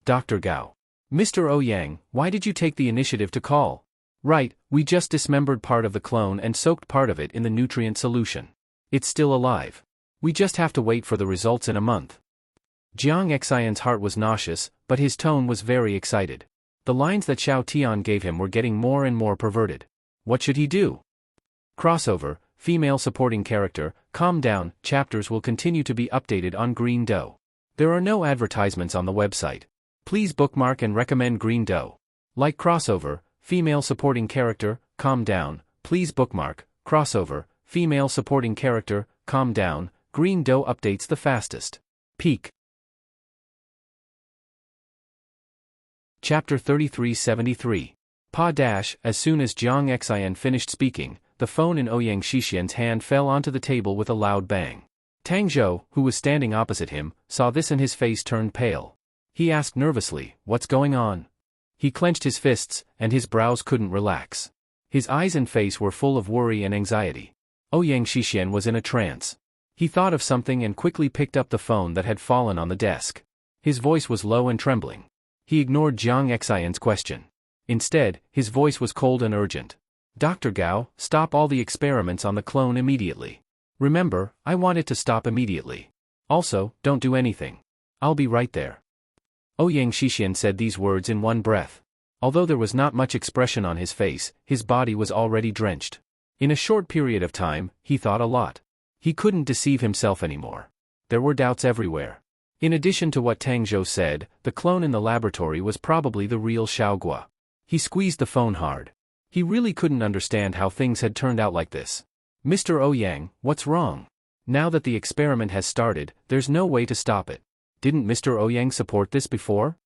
Dr. Gao. Mr. Ouyang, why did you take the initiative to call? Right, we just dismembered part of the clone and soaked part of it in the nutrient solution. It's still alive. We just have to wait for the results in a month. Jiang Xian's heart was nauseous, but his tone was very excited. The lines that Xiao Tian gave him were getting more and more perverted. What should he do? Crossover, female supporting character, calm down, chapters will continue to be updated on Green Dough. There are no advertisements on the website. Please bookmark and recommend Green Dough. Like crossover, female supporting character, calm down, please bookmark, crossover, female supporting character, calm down, Green Dough updates the fastest. Peak. Chapter 3373. As soon as Jiang Xian finished speaking, the phone in Ouyang Shixian's hand fell onto the table with a loud bang. Tang Zhou, who was standing opposite him, saw this and his face turned pale. He asked nervously, what's going on? He clenched his fists, and his brows couldn't relax. His eyes and face were full of worry and anxiety. Ouyang Shixian was in a trance. He thought of something and quickly picked up the phone that had fallen on the desk. His voice was low and trembling. He ignored Jiang Xian's question. Instead, his voice was cold and urgent. Dr. Gao, stop all the experiments on the clone immediately. Remember, I want it to stop immediately. Also, don't do anything. I'll be right there. Ouyang Shixian said these words in one breath. Although there was not much expression on his face, his body was already drenched. In a short period of time, he thought a lot. He couldn't deceive himself anymore. There were doubts everywhere. In addition to what Tang Zhou said, the clone in the laboratory was probably the real Xiaoguo. He squeezed the phone hard. He really couldn't understand how things had turned out like this. Mr. Ouyang, what's wrong? Now that the experiment has started, there's no way to stop it. Didn't Mr. Ouyang support this before?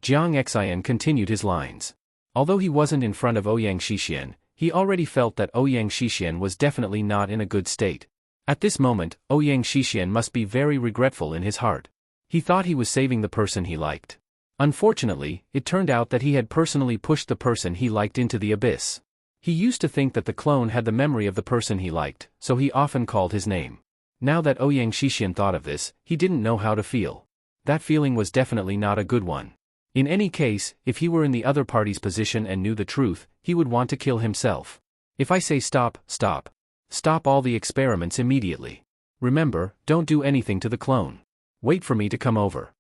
Jiang Xian continued his lines. Although he wasn't in front of Ouyang Shixian, he already felt that Ouyang Shixian was definitely not in a good state. At this moment, Ouyang Shixian must be very regretful in his heart. He thought he was saving the person he liked. Unfortunately, it turned out that he had personally pushed the person he liked into the abyss. He used to think that the clone had the memory of the person he liked, so he often called his name. Now that Ouyang Shixian thought of this, he didn't know how to feel. That feeling was definitely not a good one. In any case, if he were in the other party's position and knew the truth, he would want to kill himself. If I say stop, stop. Stop all the experiments immediately. Remember, don't do anything to the clone. Wait for me to come over.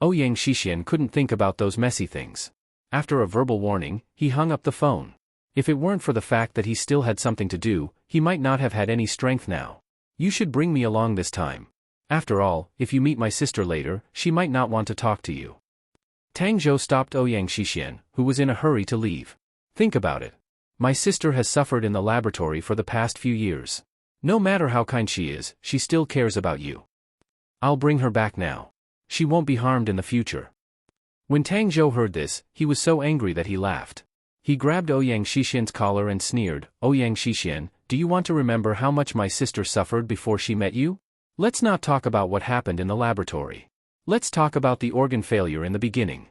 Ouyang Shixian couldn't think about those messy things. After a verbal warning, he hung up the phone. If it weren't for the fact that he still had something to do, he might not have had any strength now. You should bring me along this time. After all, if you meet my sister later, she might not want to talk to you. Tang Zhou stopped Ouyang Shixian, who was in a hurry to leave. Think about it. My sister has suffered in the laboratory for the past few years. No matter how kind she is, she still cares about you. I'll bring her back now. She won't be harmed in the future. When Tang Zhou heard this, he was so angry that he laughed. He grabbed Ouyang Shixian's collar and sneered, Ouyang Shixian, do you want to remember how much my sister suffered before she met you? Let's not talk about what happened in the laboratory. Let's talk about the organ failure in the beginning.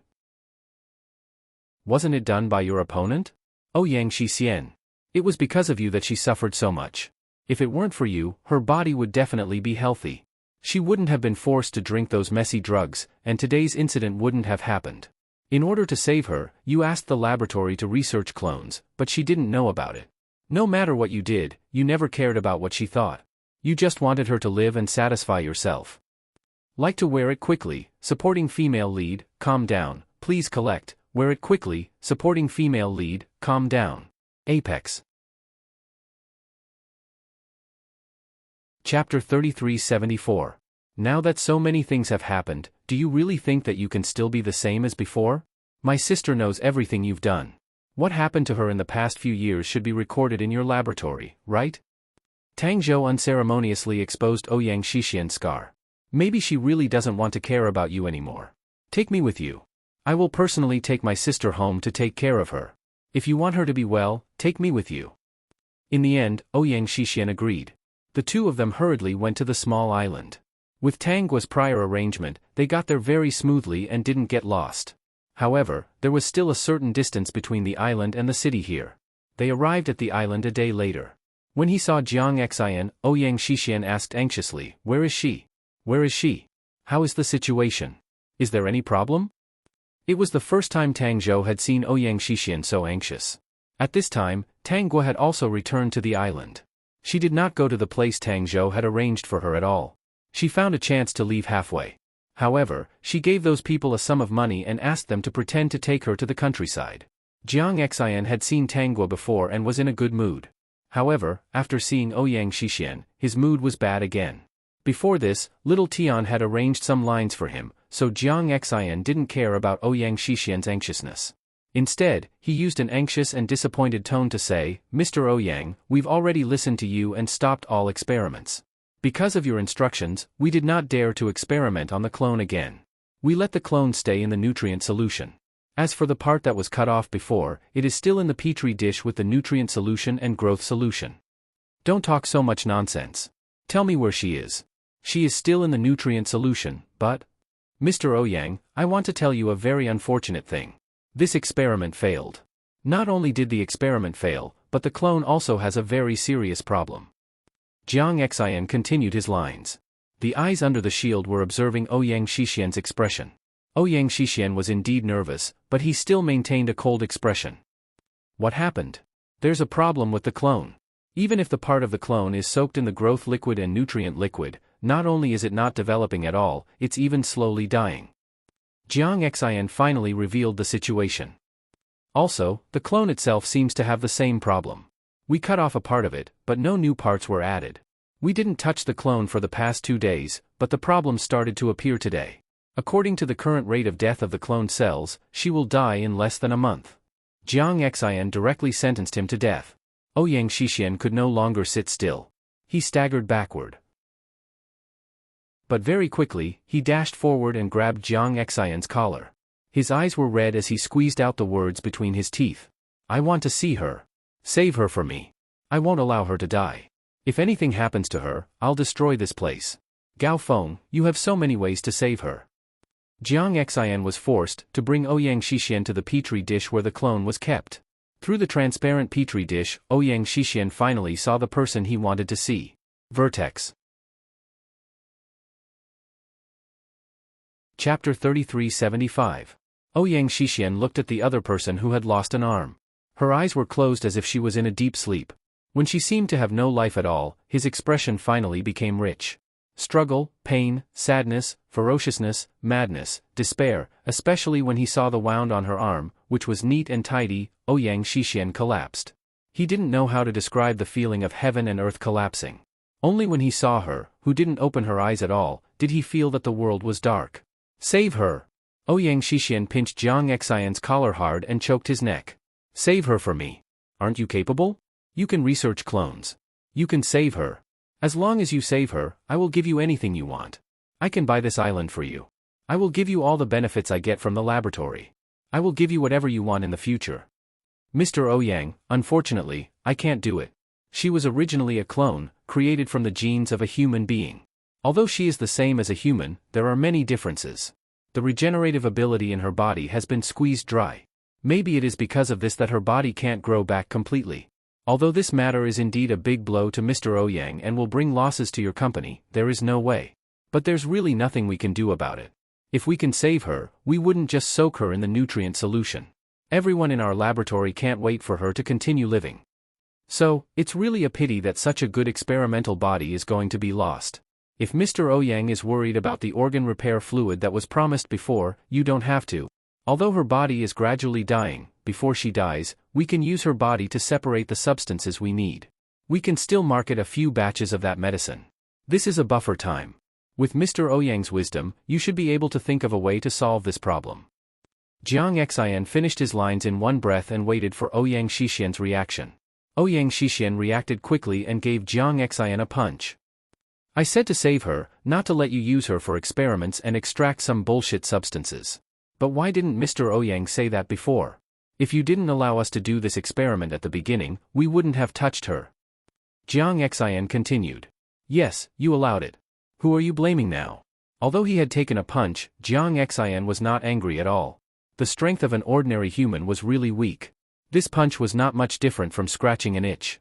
Wasn't it done by your opponent? Ouyang Shixian. It was because of you that she suffered so much. If it weren't for you, her body would definitely be healthy. She wouldn't have been forced to drink those messy drugs, and today's incident wouldn't have happened. In order to save her, you asked the laboratory to research clones, but she didn't know about it. No matter what you did, you never cared about what she thought. You just wanted her to live and satisfy yourself. Like to wear it quickly, supporting female lead, calm down, please collect, wear it quickly, supporting female lead, calm down. Apex. Chapter 3374. Now that so many things have happened, do you really think that you can still be the same as before? My sister knows everything you've done. What happened to her in the past few years should be recorded in your laboratory, right? Tang Zhou unceremoniously exposed Ouyang Xixian's scar. Maybe she really doesn't want to care about you anymore. Take me with you. I will personally take my sister home to take care of her. If you want her to be well, take me with you. In the end, Ouyang Xixian agreed. The two of them hurriedly went to the small island. With Tang Guo's prior arrangement, they got there very smoothly and didn't get lost. However, there was still a certain distance between the island and the city here. They arrived at the island a day later. When he saw Jiang Xian, Ouyang Xixian asked anxiously, "Where is she? Where is she? How is the situation? Is there any problem?" It was the first time Tang Zhou had seen Ouyang Xixian so anxious. At this time, Tang Guo had also returned to the island. She did not go to the place Tang Zhou had arranged for her at all. She found a chance to leave halfway. However, she gave those people a sum of money and asked them to pretend to take her to the countryside. Jiang Xian had seen Tang Guo before and was in a good mood. However, after seeing Ouyang Xixian, his mood was bad again. Before this, little Tian had arranged some lines for him, so Jiang Xian didn't care about Ouyang Xixian's anxiousness. Instead, he used an anxious and disappointed tone to say, "Mr. Ouyang, we've already listened to you and stopped all experiments. Because of your instructions, we did not dare to experiment on the clone again. We let the clone stay in the nutrient solution. As for the part that was cut off before, it is still in the petri dish with the nutrient solution and growth solution. Don't talk so much nonsense. Tell me where she is." "She is still in the nutrient solution, but..." "Mr. Ouyang, I want to tell you a very unfortunate thing. This experiment failed. Not only did the experiment fail, but the clone also has a very serious problem." Jiang Xian continued his lines. The eyes under the shield were observing Ouyang Xixian's expression. Ouyang Xixian was indeed nervous, but he still maintained a cold expression. "What happened? There's a problem with the clone. Even if the part of the clone is soaked in the growth liquid and nutrient liquid, not only is it not developing at all, it's even slowly dying." Jiang Xian finally revealed the situation. "Also, the clone itself seems to have the same problem. We cut off a part of it, but no new parts were added. We didn't touch the clone for the past 2 days, but the problem started to appear today. According to the current rate of death of the clone cells, she will die in less than a month." Jiang Xian directly sentenced him to death. Ouyang Xixian could no longer sit still. He staggered backward. But very quickly, he dashed forward and grabbed Jiang Xian's collar. His eyes were red as he squeezed out the words between his teeth. "I want to see her. Save her for me. I won't allow her to die. If anything happens to her, I'll destroy this place. Gao Feng, you have so many ways to save her." Jiang Xian was forced to bring Ouyang Xixian to the petri dish where the clone was kept. Through the transparent petri dish, Ouyang Xixian finally saw the person he wanted to see. Vertex. Chapter 3375. Ouyang Xixian looked at the other person who had lost an arm. Her eyes were closed as if she was in a deep sleep. When she seemed to have no life at all, his expression finally became rich. Struggle, pain, sadness, ferociousness, madness, despair, especially when he saw the wound on her arm, which was neat and tidy, Ouyang Xixian collapsed. He didn't know how to describe the feeling of heaven and earth collapsing. Only when he saw her, who didn't open her eyes at all, did he feel that the world was dark. "Save her!" Ouyang Xixian pinched Jiang Xian's collar hard and choked his neck. "Save her for me. Aren't you capable? You can research clones. You can save her. As long as you save her, I will give you anything you want. I can buy this island for you. I will give you all the benefits I get from the laboratory. I will give you whatever you want in the future." "Mr. Ouyang, unfortunately, I can't do it. She was originally a clone, created from the genes of a human being. Although she is the same as a human, there are many differences. The regenerative ability in her body has been squeezed dry. Maybe it is because of this that her body can't grow back completely. Although this matter is indeed a big blow to Mr. Ouyang and will bring losses to your company, there is no way. But there's really nothing we can do about it. If we can save her, we wouldn't just soak her in the nutrient solution. Everyone in our laboratory can't wait for her to continue living. So, it's really a pity that such a good experimental body is going to be lost. If Mr. Ouyang is worried about the organ repair fluid that was promised before, you don't have to. Although her body is gradually dying, before she dies, we can use her body to separate the substances we need. We can still market a few batches of that medicine. This is a buffer time. With Mr. Ouyang's wisdom, you should be able to think of a way to solve this problem. Jiang Xian finished his lines in one breath and waited for Ouyang Shixian's reaction. Ouyang Shixian reacted quickly and gave Jiang Xian a punch. I said to save her, not to let you use her for experiments and extract some bullshit substances. But why didn't Mr. Ouyang say that before? If you didn't allow us to do this experiment at the beginning, we wouldn't have touched her. Jiang Xian continued. Yes, you allowed it. Who are you blaming now? Although he had taken a punch, Jiang Xian was not angry at all. The strength of an ordinary human was really weak. This punch was not much different from scratching an itch.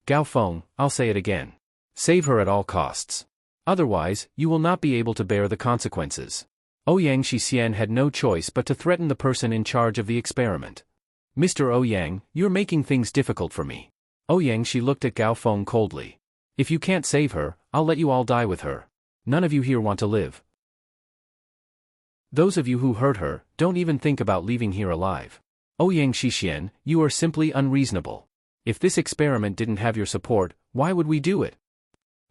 Gao Feng, I'll say it again. Save her at all costs. Otherwise, you will not be able to bear the consequences. Ouyang Shixian had no choice but to threaten the person in charge of the experiment. Mr. Ouyang, you're making things difficult for me. Ouyang Shi looked at Gao Feng coldly. If you can't save her, I'll let you all die with her. None of you here want to live. Those of you who hurt her, don't even think about leaving here alive. Ouyang Shixian, you are simply unreasonable. If this experiment didn't have your support, why would we do it?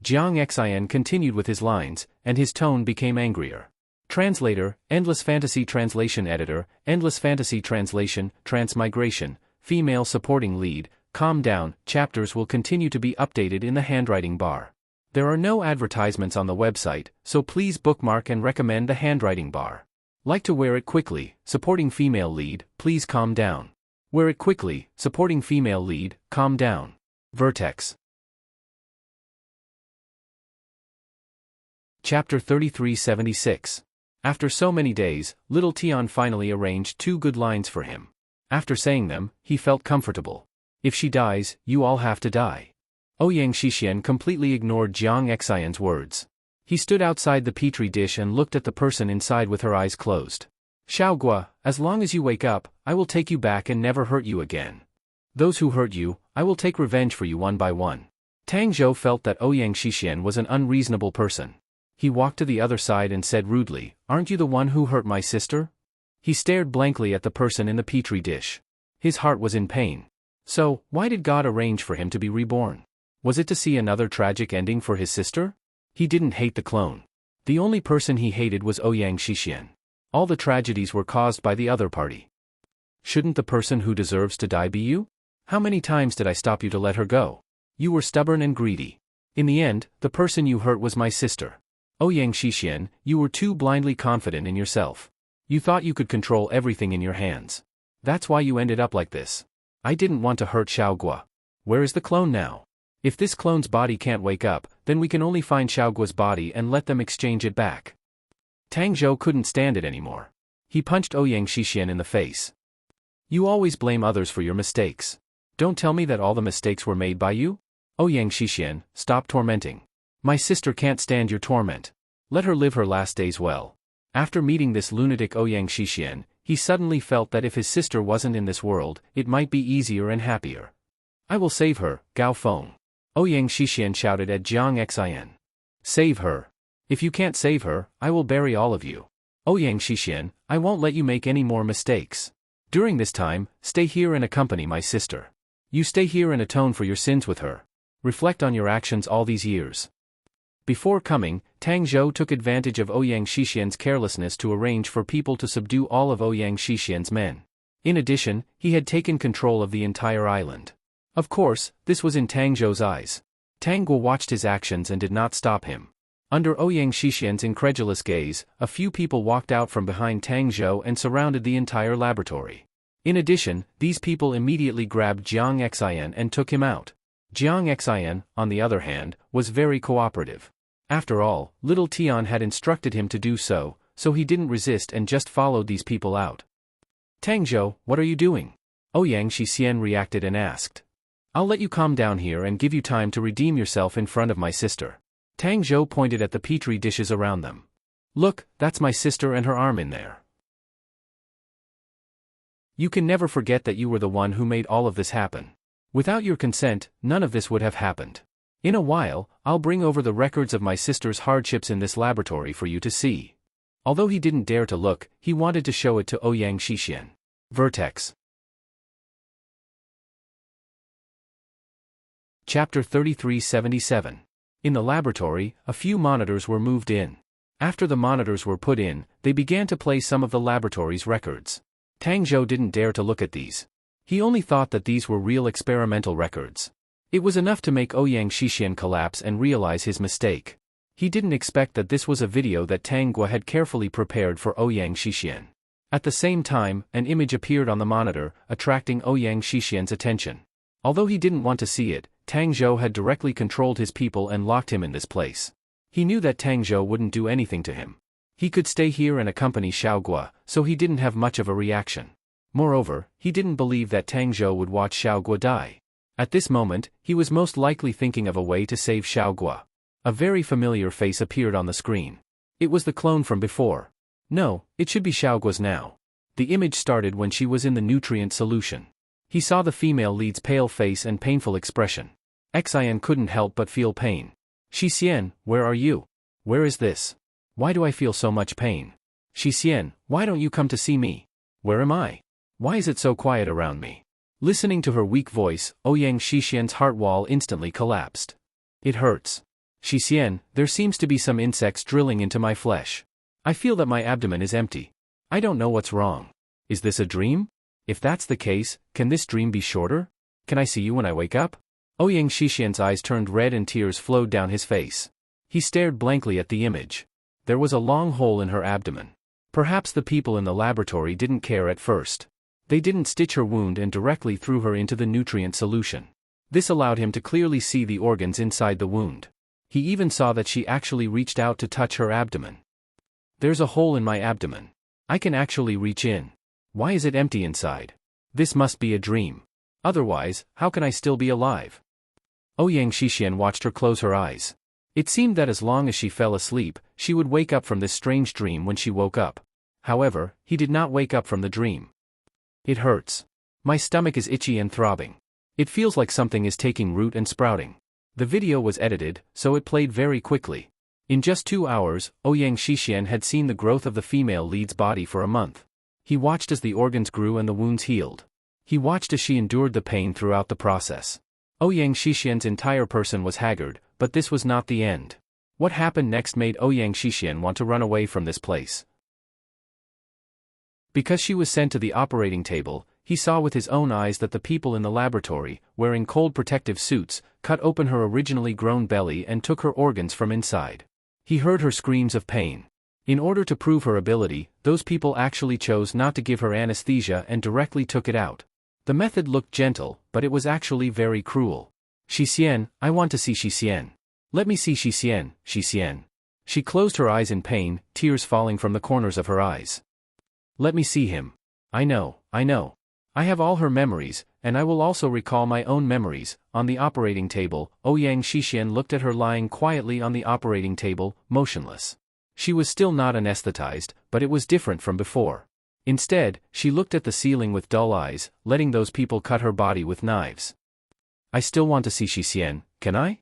Jiang Xian continued with his lines, and his tone became angrier. Translator, Endless Fantasy Translation Editor, Endless Fantasy Translation, Transmigration, Female Supporting Lead, calm down, chapters will continue to be updated in the handwriting bar. There are no advertisements on the website, so please bookmark and recommend the handwriting bar. Like to wear it quickly, supporting female lead, please calm down. Wear it quickly, supporting female lead, calm down. Vertex. Chapter 3376. After so many days, little Tian finally arranged 2 good lines for him. After saying them, he felt comfortable. If she dies, you all have to die. Ouyang Shixian completely ignored Jiang Xian's words. He stood outside the petri dish and looked at the person inside with her eyes closed. Xiaogua, as long as you wake up, I will take you back and never hurt you again. Those who hurt you, I will take revenge for you one by one. Tang Zhou felt that Ouyang Shixian was an unreasonable person. He walked to the other side and said rudely, "Aren't you the one who hurt my sister?" He stared blankly at the person in the petri dish. His heart was in pain. So, why did God arrange for him to be reborn? Was it to see another tragic ending for his sister? He didn't hate the clone. The only person he hated was Ouyang Shixian. All the tragedies were caused by the other party. Shouldn't the person who deserves to die be you? How many times did I stop you to let her go? You were stubborn and greedy. In the end, the person you hurt was my sister. Ouyang Shixian, you were too blindly confident in yourself. You thought you could control everything in your hands. That's why you ended up like this. I didn't want to hurt Xiaogua. Where is the clone now? If this clone's body can't wake up, then we can only find Xiaogua's body and let them exchange it back. Tang Zhou couldn't stand it anymore. He punched Ouyang Shixian in the face. You always blame others for your mistakes. Don't tell me that all the mistakes were made by you? Ouyang Shixian, stop tormenting. My sister can't stand your torment. Let her live her last days well. After meeting this lunatic Ouyang Shixian, he suddenly felt that if his sister wasn't in this world, it might be easier and happier. I will save her, Gao Feng. Ouyang Shixian shouted at Jiang Xian. Save her. If you can't save her, I will bury all of you. Ouyang Shixian, I won't let you make any more mistakes. During this time, stay here and accompany my sister. You stay here and atone for your sins with her. Reflect on your actions all these years. Before coming, Tang Zhou took advantage of Ouyang Shixian's carelessness to arrange for people to subdue all of Ouyang Shixian's men. In addition, he had taken control of the entire island. Of course, this was in Tang Zhou's eyes. Tang Guo watched his actions and did not stop him. Under Ouyang Shixian's incredulous gaze, a few people walked out from behind Tang Zhou and surrounded the entire laboratory. In addition, these people immediately grabbed Jiang Xian and took him out. Jiang Xian, on the other hand, was very cooperative. After all, little Tian had instructed him to do so, so he didn't resist and just followed these people out. Tang Zhou, what are you doing? Ouyang Shixian reacted and asked. I'll let you calm down here and give you time to redeem yourself in front of my sister. Tang Zhou pointed at the petri dishes around them. Look, that's my sister and her arm in there. You can never forget that you were the one who made all of this happen. Without your consent, none of this would have happened. In a while, I'll bring over the records of my sister's hardships in this laboratory for you to see. Although he didn't dare to look, he wanted to show it to Ouyang Shixian. Vertex. Chapter 3377. In the laboratory, a few monitors were moved in. After the monitors were put in, they began to play some of the laboratory's records. Tang Zhou didn't dare to look at these. He only thought that these were real experimental records. It was enough to make Ouyang Xixian collapse and realize his mistake. He didn't expect that this was a video that Tang Gua had carefully prepared for Ouyang Xixian. At the same time, an image appeared on the monitor, attracting Ouyang Xixian's attention. Although he didn't want to see it, Tang Zhou had directly controlled his people and locked him in this place. He knew that Tang Zhou wouldn't do anything to him. He could stay here and accompany Xiao Gua, so he didn't have much of a reaction. Moreover, he didn't believe that Tang Zhou would watch Xiao Gua die. At this moment, he was most likely thinking of a way to save Xiao Gua. A very familiar face appeared on the screen. It was the clone from before. No, it should be Xiao Gua's now. The image started when she was in the nutrient solution. He saw the female lead's pale face and painful expression. Xian couldn't help but feel pain. Xixian, where are you? Where is this? Why do I feel so much pain? Xixian, why don't you come to see me? Where am I? Why is it so quiet around me? Listening to her weak voice, Ouyang Xixian's heart wall instantly collapsed. It hurts. Xixian, there seems to be some insects drilling into my flesh. I feel that my abdomen is empty. I don't know what's wrong. Is this a dream? If that's the case, can this dream be shorter? Can I see you when I wake up? Ouyang Xixian's eyes turned red and tears flowed down his face. He stared blankly at the image. There was a long hole in her abdomen. Perhaps the people in the laboratory didn't care at first. They didn't stitch her wound and directly threw her into the nutrient solution. This allowed him to clearly see the organs inside the wound. He even saw that she actually reached out to touch her abdomen. There's a hole in my abdomen. I can actually reach in. Why is it empty inside? This must be a dream. Otherwise, how can I still be alive? Ouyang Xixian watched her close her eyes. It seemed that as long as she fell asleep, she would wake up from this strange dream when she woke up. However, he did not wake up from the dream. It hurts. My stomach is itchy and throbbing. It feels like something is taking root and sprouting. The video was edited, so it played very quickly. In just 2 hours, Ouyang Xixian had seen the growth of the female lead's body for a month. He watched as the organs grew and the wounds healed. He watched as she endured the pain throughout the process. Ouyang Xixian's entire person was haggard, but this was not the end. What happened next made Ouyang Xixian want to run away from this place. Because she was sent to the operating table, he saw with his own eyes that the people in the laboratory, wearing cold protective suits, cut open her originally grown belly and took her organs from inside. He heard her screams of pain. In order to prove her ability, those people actually chose not to give her anesthesia and directly took it out. The method looked gentle, but it was actually very cruel. Xixian, I want to see Xixian. Let me see Xixian, Xixian. She closed her eyes in pain, tears falling from the corners of her eyes. Let me see him. I know. I have all her memories, and I will also recall my own memories. On the operating table, Ouyang Xixian looked at her lying quietly on the operating table, motionless. She was still not anesthetized, but it was different from before. Instead, she looked at the ceiling with dull eyes, letting those people cut her body with knives. I still want to see Xixian, can I?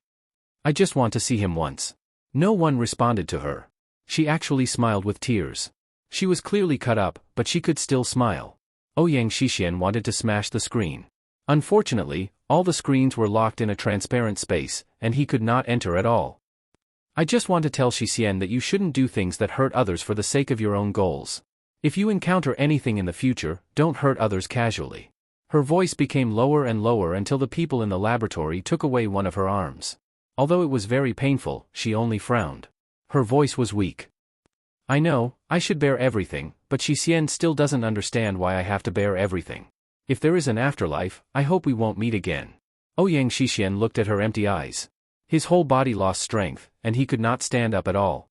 I just want to see him once. No one responded to her. She actually smiled with tears. She was clearly cut up, but she could still smile. Ouyang Xixian wanted to smash the screen. Unfortunately, all the screens were locked in a transparent space, and he could not enter at all. I just want to tell Xixian that you shouldn't do things that hurt others for the sake of your own goals. If you encounter anything in the future, don't hurt others casually. Her voice became lower and lower until the people in the laboratory took away one of her arms. Although it was very painful, she only frowned. Her voice was weak. I know, I should bear everything, but Xixian still doesn't understand why I have to bear everything. If there is an afterlife, I hope we won't meet again. Ouyang Xixian looked at her empty eyes. His whole body lost strength, and he could not stand up at all.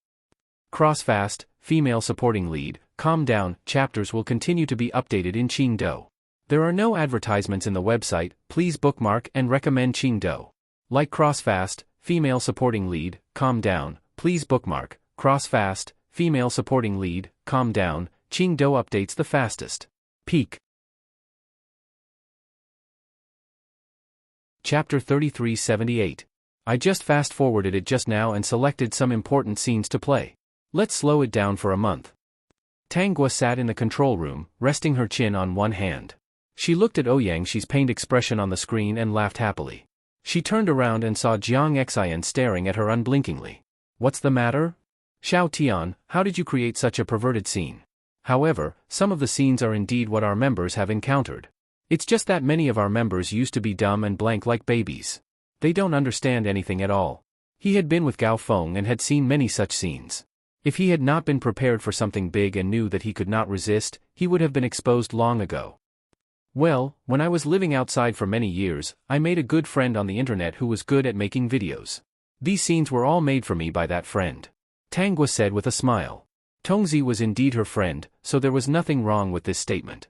Crossfast, female supporting lead, calm down, chapters will continue to be updated in Qingdou. There are no advertisements in the website, please bookmark and recommend Qingdou. Like Crossfast, female supporting lead, calm down, please bookmark, Crossfast, female supporting lead, calm down, Qingdou updates the fastest. Peak. Chapter 3378. I just fast-forwarded it just now and selected some important scenes to play. Let's slow it down for a month. Tang Gua sat in the control room, resting her chin on one hand. She looked at Ouyang Xi's pained expression on the screen and laughed happily. She turned around and saw Jiang Xian staring at her unblinkingly. What's the matter? Xiao Tian, how did you create such a perverted scene? However, some of the scenes are indeed what our members have encountered. It's just that many of our members used to be dumb and blank like babies. They don't understand anything at all. He had been with Gao Feng and had seen many such scenes. If he had not been prepared for something big and knew that he could not resist, he would have been exposed long ago. Well, when I was living outside for many years, I made a good friend on the internet who was good at making videos. These scenes were all made for me by that friend. Tang Gua said with a smile. Tongzi was indeed her friend, so there was nothing wrong with this statement.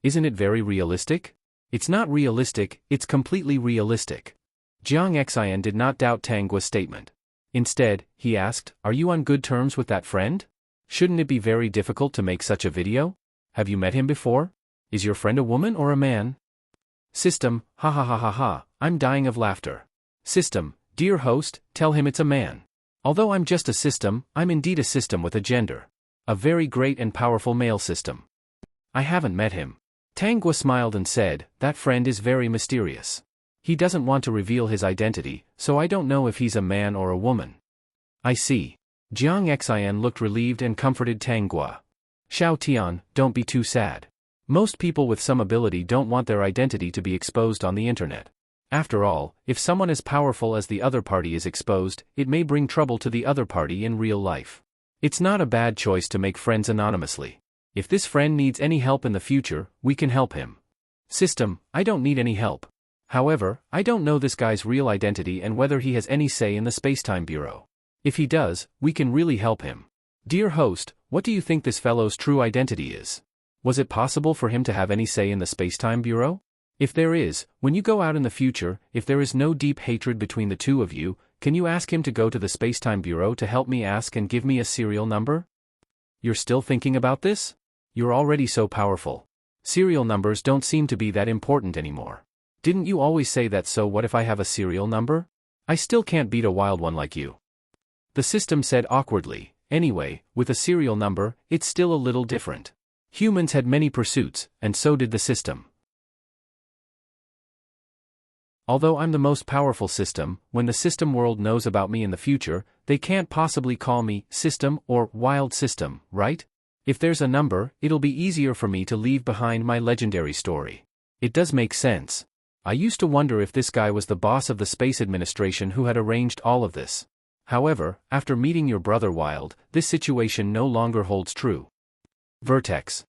Isn't it very realistic? It's not realistic, it's completely realistic. Jiang Xian did not doubt Tang Gua's statement. Instead, he asked, are you on good terms with that friend? Shouldn't it be very difficult to make such a video? Have you met him before? Is your friend a woman or a man? System, ha ha ha ha ha, I'm dying of laughter. System, dear host, tell him it's a man. Although I'm just a system, I'm indeed a system with a gender. A very great and powerful male system. I haven't met him. Tang Gua smiled and said, that friend is very mysterious. He doesn't want to reveal his identity, so I don't know if he's a man or a woman. I see. Jiang Xian looked relieved and comforted Tang Gua. Xiao Tian, don't be too sad. Most people with some ability don't want their identity to be exposed on the internet. After all, if someone as powerful as the other party is exposed, it may bring trouble to the other party in real life. It's not a bad choice to make friends anonymously. If this friend needs any help in the future, we can help him. System, I don't need any help. However, I don't know this guy's real identity and whether he has any say in the Spacetime Bureau. If he does, we can really help him. Dear host, what do you think this fellow's true identity is? Was it possible for him to have any say in the Spacetime Bureau? If there is, when you go out in the future, if there is no deep hatred between the two of you, can you ask him to go to the Spacetime Bureau to help me ask and give me a serial number? You're still thinking about this? You're already so powerful. Serial numbers don't seem to be that important anymore. Didn't you always say that, so what if I have a serial number? I still can't beat a wild one like you. The system said awkwardly, anyway, with a serial number, it's still a little different. Humans had many pursuits, and so did the system. Although I'm the most powerful system, when the system world knows about me in the future, they can't possibly call me system or wild system, right? If there's a number, it'll be easier for me to leave behind my legendary story. It does make sense. I used to wonder if this guy was the boss of the space administration who had arranged all of this. However, after meeting your brother Wild, this situation no longer holds true. Vertex.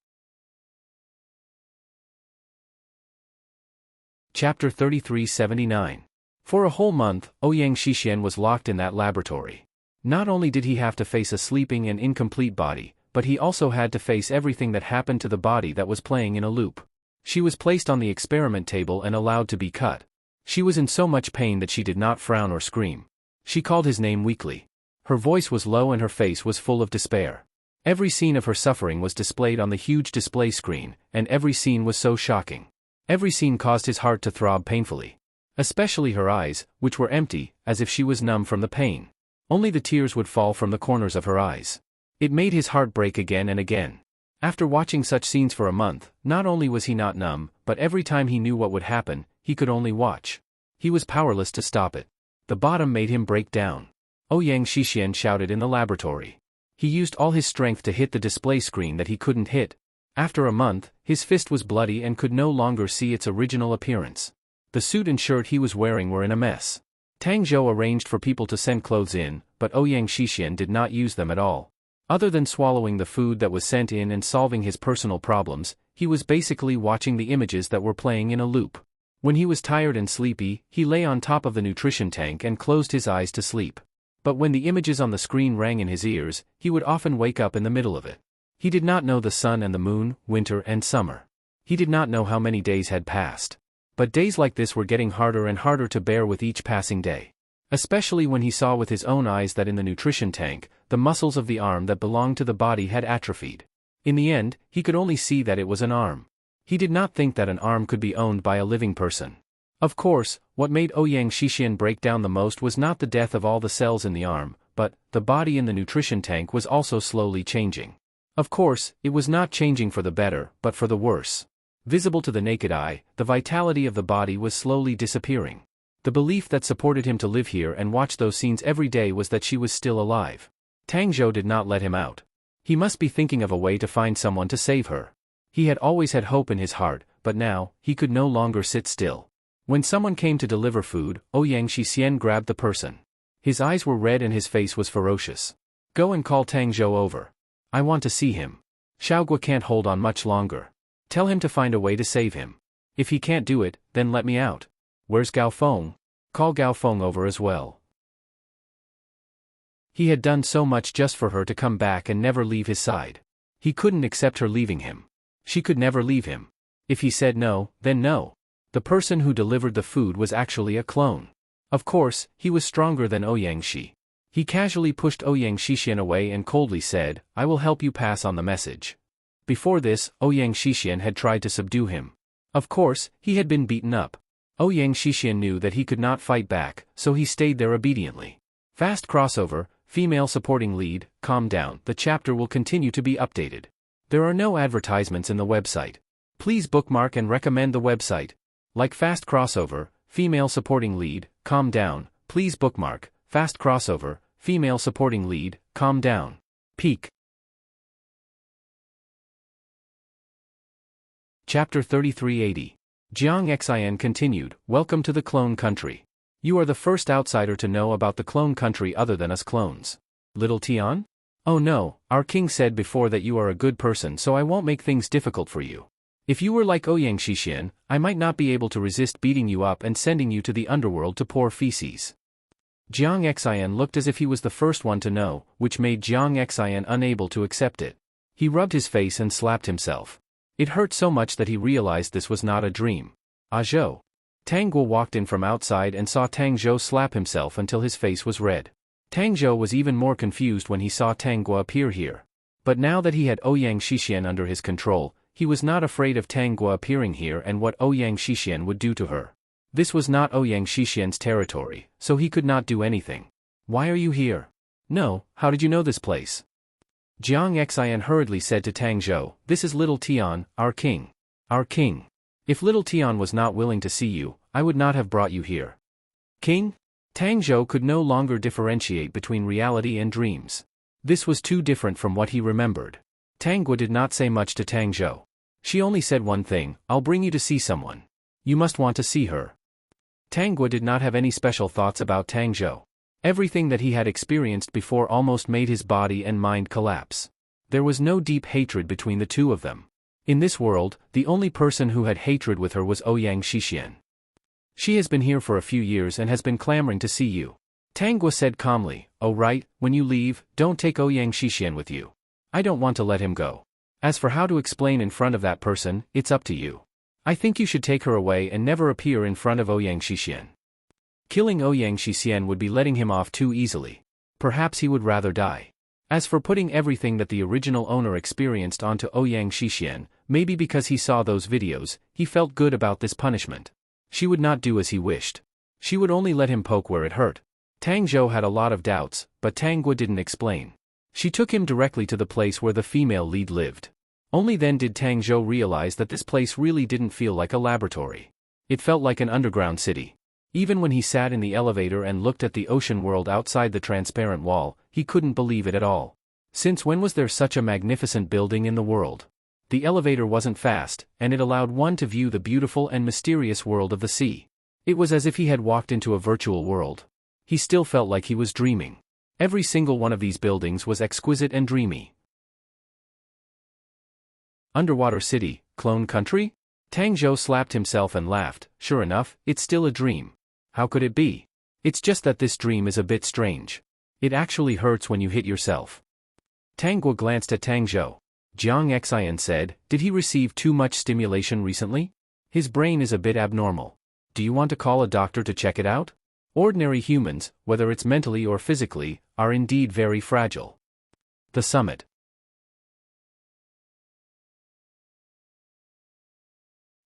Chapter 3379. For a whole month, Ouyang Xixian was locked in that laboratory. Not only did he have to face a sleeping and incomplete body, but he also had to face everything that happened to the body that was playing in a loop. She was placed on the experiment table and allowed to be cut. She was in so much pain that she did not frown or scream. She called his name weakly. Her voice was low and her face was full of despair. Every scene of her suffering was displayed on the huge display screen, and every scene was so shocking. Every scene caused his heart to throb painfully. Especially her eyes, which were empty, as if she was numb from the pain. Only the tears would fall from the corners of her eyes. It made his heart break again and again. After watching such scenes for a month, not only was he not numb, but every time he knew what would happen, he could only watch. He was powerless to stop it. The bottom made him break down. Ouyang Xixian shouted in the laboratory. He used all his strength to hit the display screen that he couldn't hit. After a month, his fist was bloody and could no longer see its original appearance. The suit and shirt he was wearing were in a mess. Tang Zhou arranged for people to send clothes in, but Ouyang Xixian did not use them at all. Other than swallowing the food that was sent in and solving his personal problems, he was basically watching the images that were playing in a loop. When he was tired and sleepy, he lay on top of the nutrition tank and closed his eyes to sleep. But when the images on the screen rang in his ears, he would often wake up in the middle of it. He did not know the sun and the moon, winter and summer. He did not know how many days had passed. But days like this were getting harder and harder to bear with each passing day. Especially when he saw with his own eyes that in the nutrition tank, the muscles of the arm that belonged to the body had atrophied. In the end, he could only see that it was an arm. He did not think that an arm could be owned by a living person. Of course, what made Ouyang Xixian break down the most was not the death of all the cells in the arm, but the body in the nutrition tank was also slowly changing. Of course, it was not changing for the better, but for the worse. Visible to the naked eye, the vitality of the body was slowly disappearing. The The belief that supported him to live here and watch those scenes every day was that she was still alive. Tang Zhou did not let him out. He must be thinking of a way to find someone to save her. He had always had hope in his heart, but now, he could no longer sit still. When someone came to deliver food, Ouyang Shixian grabbed the person. His eyes were red and his face was ferocious. Go and call Tang Zhou over. I want to see him. Xiaogua can't hold on much longer. Tell him to find a way to save him. If he can't do it, then let me out. Where's Gao Feng? Call Gao Feng over as well. He had done so much just for her to come back and never leave his side. He couldn't accept her leaving him. She could never leave him. If he said no, then no. The person who delivered the food was actually a clone. Of course, he was stronger than Ouyang Shi. He casually pushed Ouyang Shixian away and coldly said, I will help you pass on the message. Before this, Ouyang Shixian had tried to subdue him. Of course, he had been beaten up. Ouyang Shixian knew that he could not fight back, so he stayed there obediently. Fast crossover, female supporting lead, calm down, the chapter will continue to be updated. There are no advertisements in the website. Please bookmark and recommend the website. Like fast crossover, female supporting lead, calm down, please bookmark, fast crossover, female supporting lead, calm down. Peak. Chapter 3380. Jiang Xin continued, Welcome to the clone country. You are the first outsider to know about the clone country other than us clones. Little Tian? Oh no, our king said before that you are a good person, so I won't make things difficult for you. If you were like Ouyang Shixian, I might not be able to resist beating you up and sending you to the underworld to pour feces. Jiang Xin looked as if he was the first one to know, which made Jiang Xin unable to accept it. He rubbed his face and slapped himself. It hurt so much that he realized this was not a dream. Ah Zhou. Tang Guo walked in from outside and saw Tang Zhou slap himself until his face was red. Tang Zhou was even more confused when he saw Tang Guo appear here. But now that he had Ouyang Shixian under his control, he was not afraid of Tang Guo appearing here and what Ouyang Shixian would do to her. This was not Ouyang Shixian's territory, so he could not do anything. Why are you here? No, how did you know this place? Jiang Xin hurriedly said to Tang Zhou, This is Little Tian, our king. Our king. If Little Tian was not willing to see you, I would not have brought you here. King? Tang Zhou could no longer differentiate between reality and dreams. This was too different from what he remembered. Tang Guo did not say much to Tang Zhou. She only said one thing, I'll bring you to see someone. You must want to see her. Tang Guo did not have any special thoughts about Tang Zhou. Everything that he had experienced before almost made his body and mind collapse. There was no deep hatred between the two of them. In this world, the only person who had hatred with her was Ouyang Shixian. She has been here for a few years and has been clamoring to see you. Tang Guo said calmly, Oh right, when you leave, don't take Ouyang Shixian with you. I don't want to let him go. As for how to explain in front of that person, it's up to you. I think you should take her away and never appear in front of Ouyang Shixian. Killing Ouyang Shixian would be letting him off too easily. Perhaps he would rather die. As for putting everything that the original owner experienced onto Ouyang Shixian, maybe because he saw those videos, he felt good about this punishment. She would not do as he wished. She would only let him poke where it hurt. Tang Zhou had a lot of doubts, but Tang Guo didn't explain. She took him directly to the place where the female lead lived. Only then did Tang Zhou realize that this place really didn't feel like a laboratory. It felt like an underground city. Even when he sat in the elevator and looked at the ocean world outside the transparent wall, he couldn't believe it at all. Since when was there such a magnificent building in the world? The elevator wasn't fast, and it allowed one to view the beautiful and mysterious world of the sea. It was as if he had walked into a virtual world. He still felt like he was dreaming. Every single one of these buildings was exquisite and dreamy. Underwater city, clone country? Tang Zhou slapped himself and laughed. Sure enough, it's still a dream. How could it be? It's just that this dream is a bit strange. It actually hurts when you hit yourself. Tang Guo glanced at Tang Zhou. Jiang Xin said, Did he receive too much stimulation recently? His brain is a bit abnormal. Do you want to call a doctor to check it out? Ordinary humans, whether it's mentally or physically, are indeed very fragile. The summit.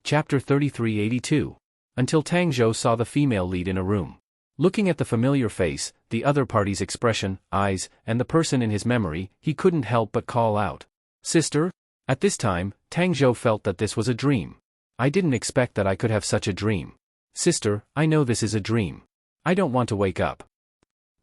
Chapter 3382. Until Tang Zhou saw the female lead in a room. Looking at the familiar face, the other party's expression, eyes, and the person in his memory, he couldn't help but call out. Sister? At this time, Tang Zhou felt that this was a dream. I didn't expect that I could have such a dream. Sister, I know this is a dream. I don't want to wake up.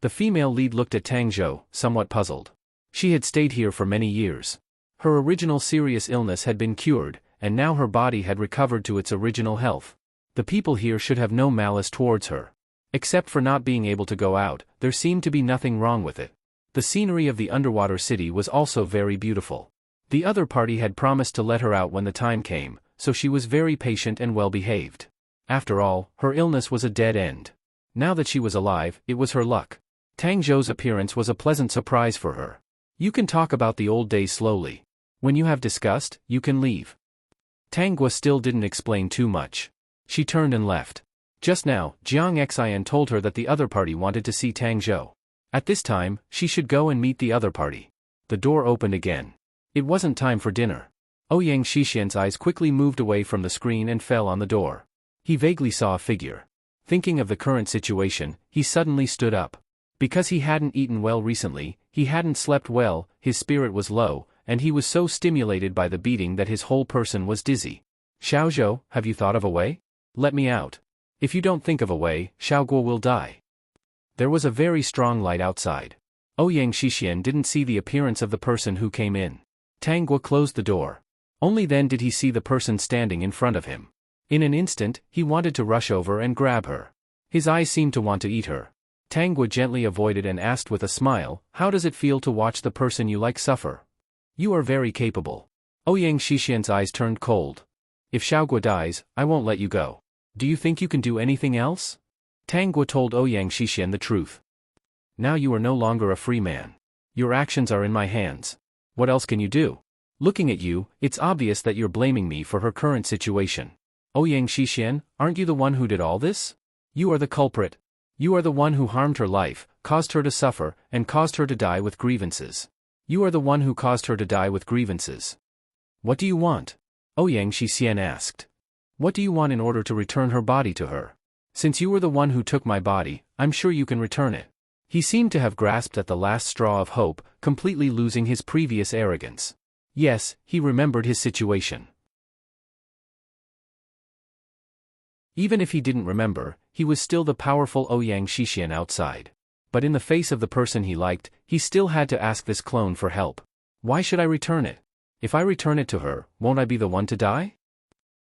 The female lead looked at Tang Zhou, somewhat puzzled. She had stayed here for many years. Her original serious illness had been cured, and now her body had recovered to its original health. The people here should have no malice towards her. Except for not being able to go out, there seemed to be nothing wrong with it. The scenery of the underwater city was also very beautiful. The other party had promised to let her out when the time came, so she was very patient and well-behaved. After all, her illness was a dead end. Now that she was alive, it was her luck. Tang Zhou's appearance was a pleasant surprise for her. You can talk about the old days slowly. When you have discussed, you can leave. Tang Gua still didn't explain too much. She turned and left. Just now, Jiang Xian told her that the other party wanted to see Tang Zhou. At this time, she should go and meet the other party. The door opened again. It wasn't time for dinner. Ouyang Shixian's eyes quickly moved away from the screen and fell on the door. He vaguely saw a figure. Thinking of the current situation, he suddenly stood up. Because he hadn't eaten well recently, he hadn't slept well, his spirit was low, and he was so stimulated by the beating that his whole person was dizzy. Xiaozhou, have you thought of a way? Let me out. If you don't think of a way, Xiaoguo will die. There was a very strong light outside. Ouyang Shixian didn't see the appearance of the person who came in. Tang Gua closed the door. Only then did he see the person standing in front of him. In an instant, he wanted to rush over and grab her. His eyes seemed to want to eat her. Tang Gua gently avoided and asked with a smile, "How does it feel to watch the person you like suffer?" "You are very capable." Ouyang Shixian's eyes turned cold. "If Xiaoguo dies, I won't let you go. Do you think you can do anything else?" Tang Gua told Ouyang Shixian the truth. "Now you are no longer a free man. Your actions are in my hands. What else can you do? Looking at you, it's obvious that you're blaming me for her current situation. Ouyang Shixian, aren't you the one who did all this? You are the culprit. You are the one who harmed her life, caused her to suffer, and caused her to die with grievances. You are the one who caused her to die with grievances. What do you want?" Ouyang Shixian asked. "What do you want in order to return her body to her? Since you were the one who took my body, I'm sure you can return it." He seemed to have grasped at the last straw of hope, completely losing his previous arrogance. Yes, he remembered his situation. Even if he didn't remember, he was still the powerful Ouyang Shixian outside. But in the face of the person he liked, he still had to ask this clone for help. "Why should I return it? If I return it to her, won't I be the one to die?"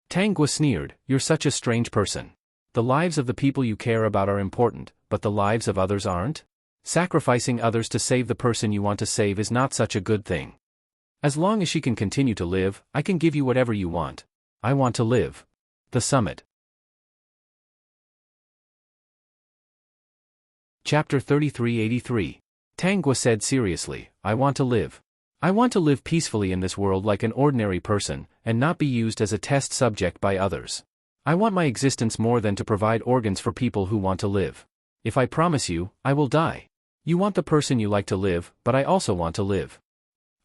Tang Gua sneered, "You're such a strange person. The lives of the people you care about are important, but the lives of others aren't? Sacrificing others to save the person you want to save is not such a good thing. As long as she can continue to live, I can give you whatever you want. I want to live." The Summit. Chapter 3383. Tang Gua said seriously, "I want to live. I want to live peacefully in this world like an ordinary person, and not be used as a test subject by others. I want my existence more than to provide organs for people who want to live. If I promise you, I will die. You want the person you like to live, but I also want to live.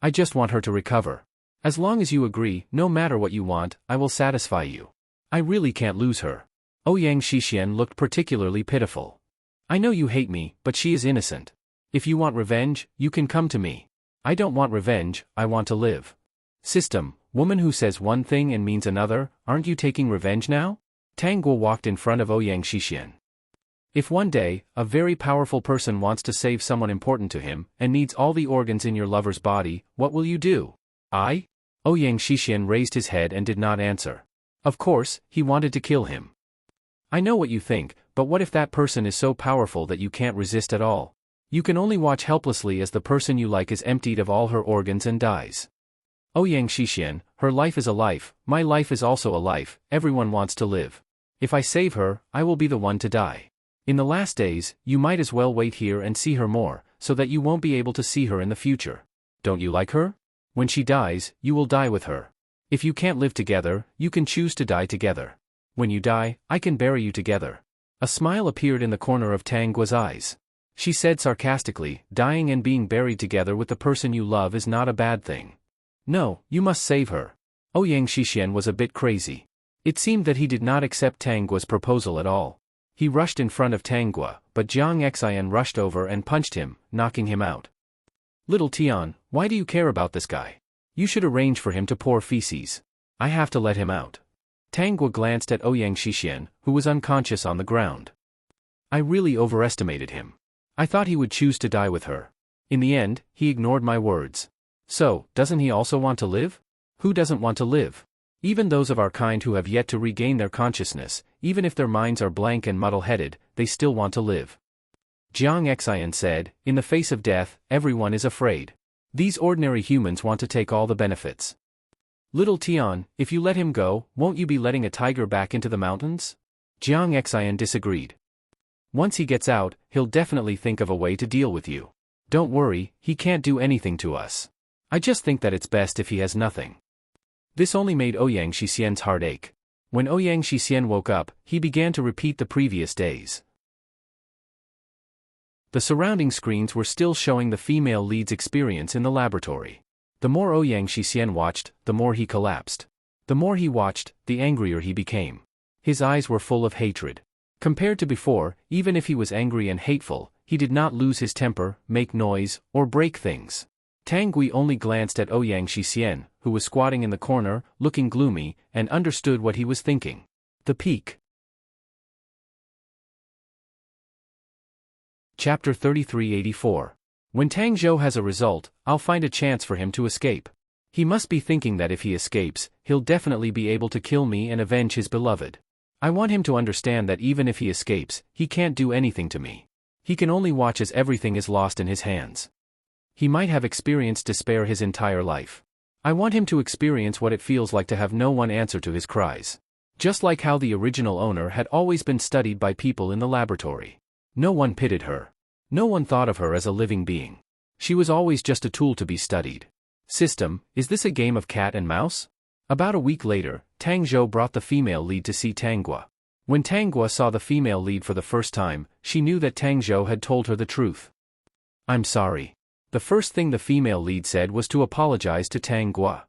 I just want her to recover. As long as you agree, no matter what you want, I will satisfy you. I really can't lose her." Ouyang Shixian looked particularly pitiful. "I know you hate me, but she is innocent. If you want revenge, you can come to me. I don't want revenge, I want to live." "System, woman who says one thing and means another, aren't you taking revenge now?" Tang Gua walked in front of Ouyang Shixian. "If one day, a very powerful person wants to save someone important to him, and needs all the organs in your lover's body, what will you do?" "I?" Ouyang Shixian raised his head and did not answer. Of course, he wanted to kill him. "I know what you think, but what if that person is so powerful that you can't resist at all? You can only watch helplessly as the person you like is emptied of all her organs and dies." "Ouyang Shixian, her life is a life, my life is also a life, everyone wants to live. If I save her, I will be the one to die. In the last days, you might as well wait here and see her more, so that you won't be able to see her in the future. Don't you like her? When she dies, you will die with her. If you can't live together, you can choose to die together. When you die, I can bury you together." A smile appeared in the corner of Tang Gua's eyes. She said sarcastically, "Dying and being buried together with the person you love is not a bad thing. No, you must save her." Ouyang Shixian was a bit crazy. It seemed that he did not accept Tang Gua's proposal at all. He rushed in front of Tang Gua, but Jiang Xian rushed over and punched him, knocking him out. "Little Tian, why do you care about this guy? You should arrange for him to pour feces. I have to let him out." Tang Gua glanced at Ouyang Shixian, who was unconscious on the ground. I really overestimated him. I thought he would choose to die with her. In the end, he ignored my words. So, doesn't he also want to live? Who doesn't want to live? Even those of our kind who have yet to regain their consciousness, even if their minds are blank and muddle-headed, they still want to live. Jiang Xian said, in the face of death, everyone is afraid. These ordinary humans want to take all the benefits. Little Tian, if you let him go, won't you be letting a tiger back into the mountains? Jiang Xian disagreed. Once he gets out, he'll definitely think of a way to deal with you. Don't worry, he can't do anything to us. I just think that it's best if he has nothing. This only made Ouyang Shixian's heart ache. When Ouyang Shixian woke up, he began to repeat the previous days. The surrounding screens were still showing the female lead's experience in the laboratory. The more Ouyang Shixian watched, the more he collapsed. The more he watched, the angrier he became. His eyes were full of hatred. Compared to before, even if he was angry and hateful, he did not lose his temper, make noise, or break things. Tang Gui only glanced at Ouyang Shixian, who was squatting in the corner, looking gloomy, and understood what he was thinking. The peak. Chapter 3384. When Tang Zhou has a result, I'll find a chance for him to escape. He must be thinking that if he escapes, he'll definitely be able to kill me and avenge his beloved. I want him to understand that even if he escapes, he can't do anything to me. He can only watch as everything is lost in his hands. He might have experienced despair his entire life. I want him to experience what it feels like to have no one answer to his cries. Just like how the original owner had always been studied by people in the laboratory. No one pitied her. No one thought of her as a living being. She was always just a tool to be studied. System, is this a game of cat and mouse? About a week later, Tang Zhou brought the female lead to see Tang Gua. When Tang Gua saw the female lead for the first time, she knew that Tang Zhou had told her the truth. I'm sorry. The first thing the female lead said was to apologize to Tang Gua.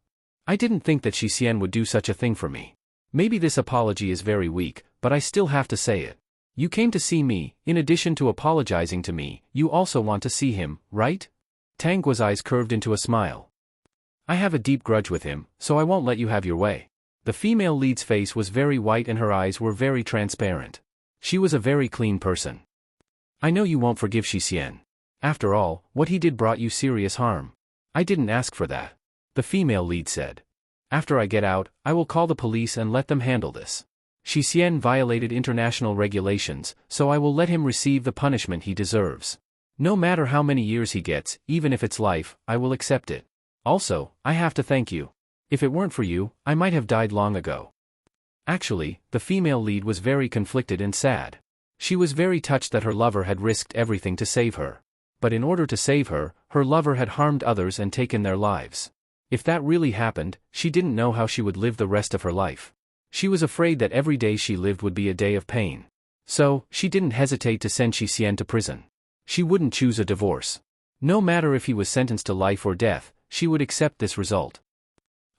I didn't think that Shixian would do such a thing for me. Maybe this apology is very weak, but I still have to say it. You came to see me, in addition to apologizing to me, you also want to see him, right? Tang Gua's eyes curved into a smile. I have a deep grudge with him, so I won't let you have your way. The female lead's face was very white and her eyes were very transparent. She was a very clean person. I know you won't forgive Shixian. After all, what he did brought you serious harm. I didn't ask for that. The female lead said. After I get out, I will call the police and let them handle this. Shixian violated international regulations, so I will let him receive the punishment he deserves. No matter how many years he gets, even if it's life, I will accept it. Also, I have to thank you. If it weren't for you, I might have died long ago. Actually, the female lead was very conflicted and sad. She was very touched that her lover had risked everything to save her. But in order to save her, her lover had harmed others and taken their lives. If that really happened, she didn't know how she would live the rest of her life. She was afraid that every day she lived would be a day of pain. So, she didn't hesitate to send Shixian to prison. She wouldn't choose a divorce. No matter if he was sentenced to life or death, she would accept this result.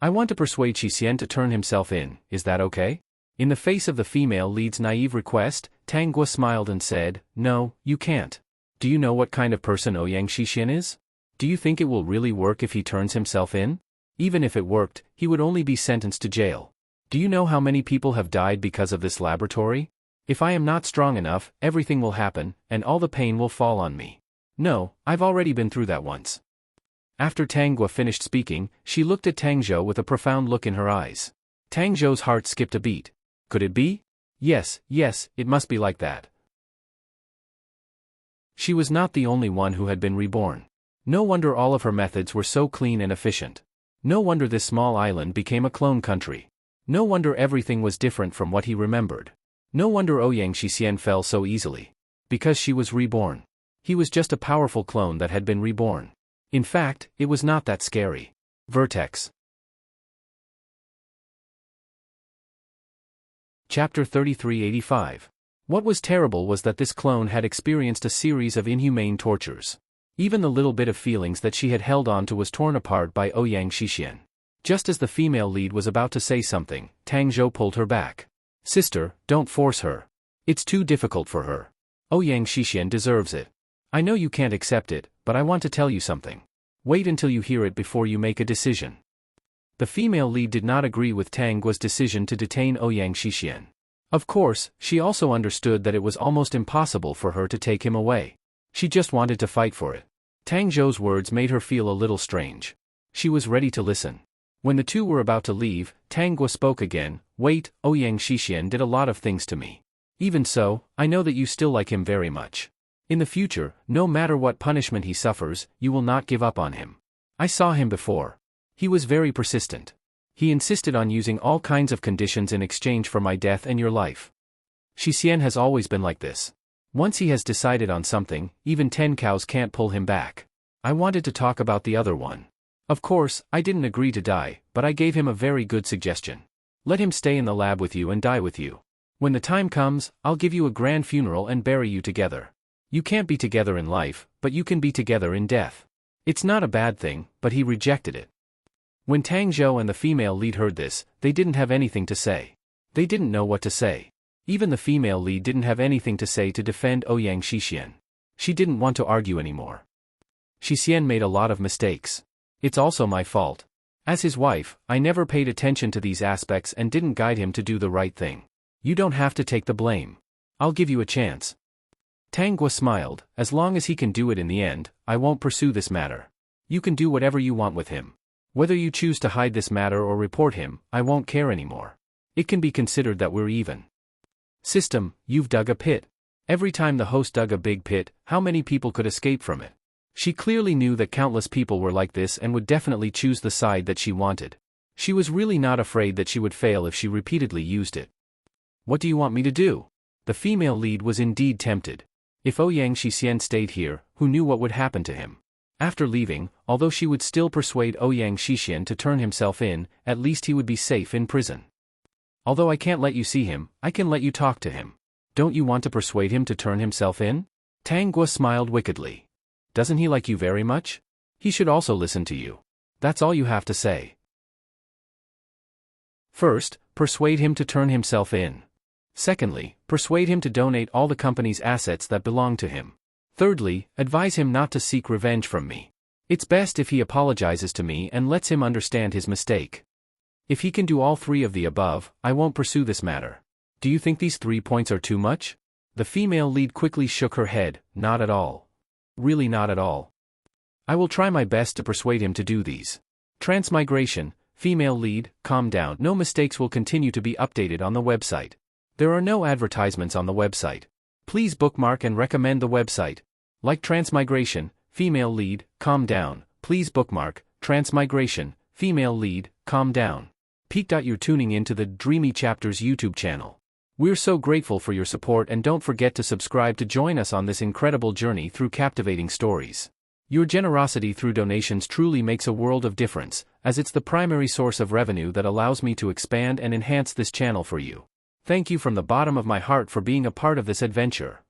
I want to persuade Shixian to turn himself in, is that okay? In the face of the female lead's naive request, Tang Gua smiled and said, no, you can't. Do you know what kind of person Ouyang Shixian is? Do you think it will really work if he turns himself in? Even if it worked, he would only be sentenced to jail. Do you know how many people have died because of this laboratory? If I am not strong enough, everything will happen, and all the pain will fall on me. No, I've already been through that once. After Tang Gua finished speaking, she looked at Tang Zhou with a profound look in her eyes. Tang Zhou's heart skipped a beat. Could it be? Yes, it must be like that. She was not the only one who had been reborn. No wonder all of her methods were so clean and efficient. No wonder this small island became a clone country. No wonder everything was different from what he remembered. No wonder Ouyang Shixian fell so easily. Because she was reborn. He was just a powerful clone that had been reborn. In fact, it was not that scary. Vertex. Chapter 3385. What was terrible was that this clone had experienced a series of inhumane tortures. Even the little bit of feelings that she had held on to was torn apart by Ouyang Shixian. Just as the female lead was about to say something, Tang Zhou pulled her back. Sister, don't force her. It's too difficult for her. Ouyang Shixian deserves it. I know you can't accept it, but I want to tell you something. Wait until you hear it before you make a decision. The female lead did not agree with Tang Guo's decision to detain Ouyang Xixian. Of course, she also understood that it was almost impossible for her to take him away. She just wanted to fight for it. Tang Zhou's words made her feel a little strange. She was ready to listen. When the two were about to leave, Tang Guo spoke again. Wait, Ouyang Xixian did a lot of things to me. Even so, I know that you still like him very much. In the future, no matter what punishment he suffers, you will not give up on him. I saw him before. He was very persistent. He insisted on using all kinds of conditions in exchange for my death and your life. Xixian has always been like this. Once he has decided on something, even 10 cows can't pull him back. I wanted to talk about the other one. Of course, I didn't agree to die, but I gave him a very good suggestion. Let him stay in the lab with you and die with you. When the time comes, I'll give you a grand funeral and bury you together. You can't be together in life, but you can be together in death. It's not a bad thing, but he rejected it. When Tang Zhou and the female lead heard this, they didn't have anything to say. They didn't know what to say. Even the female lead didn't have anything to say to defend Ouyang Xixian. She didn't want to argue anymore. Xixian made a lot of mistakes. It's also my fault. As his wife, I never paid attention to these aspects and didn't guide him to do the right thing. You don't have to take the blame. I'll give you a chance. Tang Guo smiled. As long as he can do it in the end, I won't pursue this matter. You can do whatever you want with him. Whether you choose to hide this matter or report him, I won't care anymore. It can be considered that we're even. System, you've dug a pit. Every time the host dug a big pit, how many people could escape from it? She clearly knew that countless people were like this and would definitely choose the side that she wanted. She was really not afraid that she would fail if she repeatedly used it. What do you want me to do? The female lead was indeed tempted. If Ouyang Xixian stayed here, who knew what would happen to him? After leaving, although she would still persuade Ouyang Xixian to turn himself in, at least he would be safe in prison. Although I can't let you see him, I can let you talk to him. Don't you want to persuade him to turn himself in? Tang Guo smiled wickedly. Doesn't he like you very much? He should also listen to you. That's all you have to say. First, persuade him to turn himself in. Secondly, persuade him to donate all the company's assets that belong to him. Thirdly, advise him not to seek revenge from me. It's best if he apologizes to me and lets him understand his mistake. If he can do all three of the above, I won't pursue this matter. Do you think these 3 points are too much? The female lead quickly shook her head. Not at all. Really not at all. I will try my best to persuade him to do these. Transmigration, female lead, calm down. No mistakes will continue to be updated on the website. There are no advertisements on the website. Please bookmark and recommend the website. Like transmigration, female lead, calm down. Please bookmark, transmigration, female lead, calm down. Peak. You're tuning into the Dreamy Chapters YouTube channel. We're so grateful for your support and don't forget to subscribe to join us on this incredible journey through captivating stories. Your generosity through donations truly makes a world of difference, as it's the primary source of revenue that allows me to expand and enhance this channel for you. Thank you from the bottom of my heart for being a part of this adventure.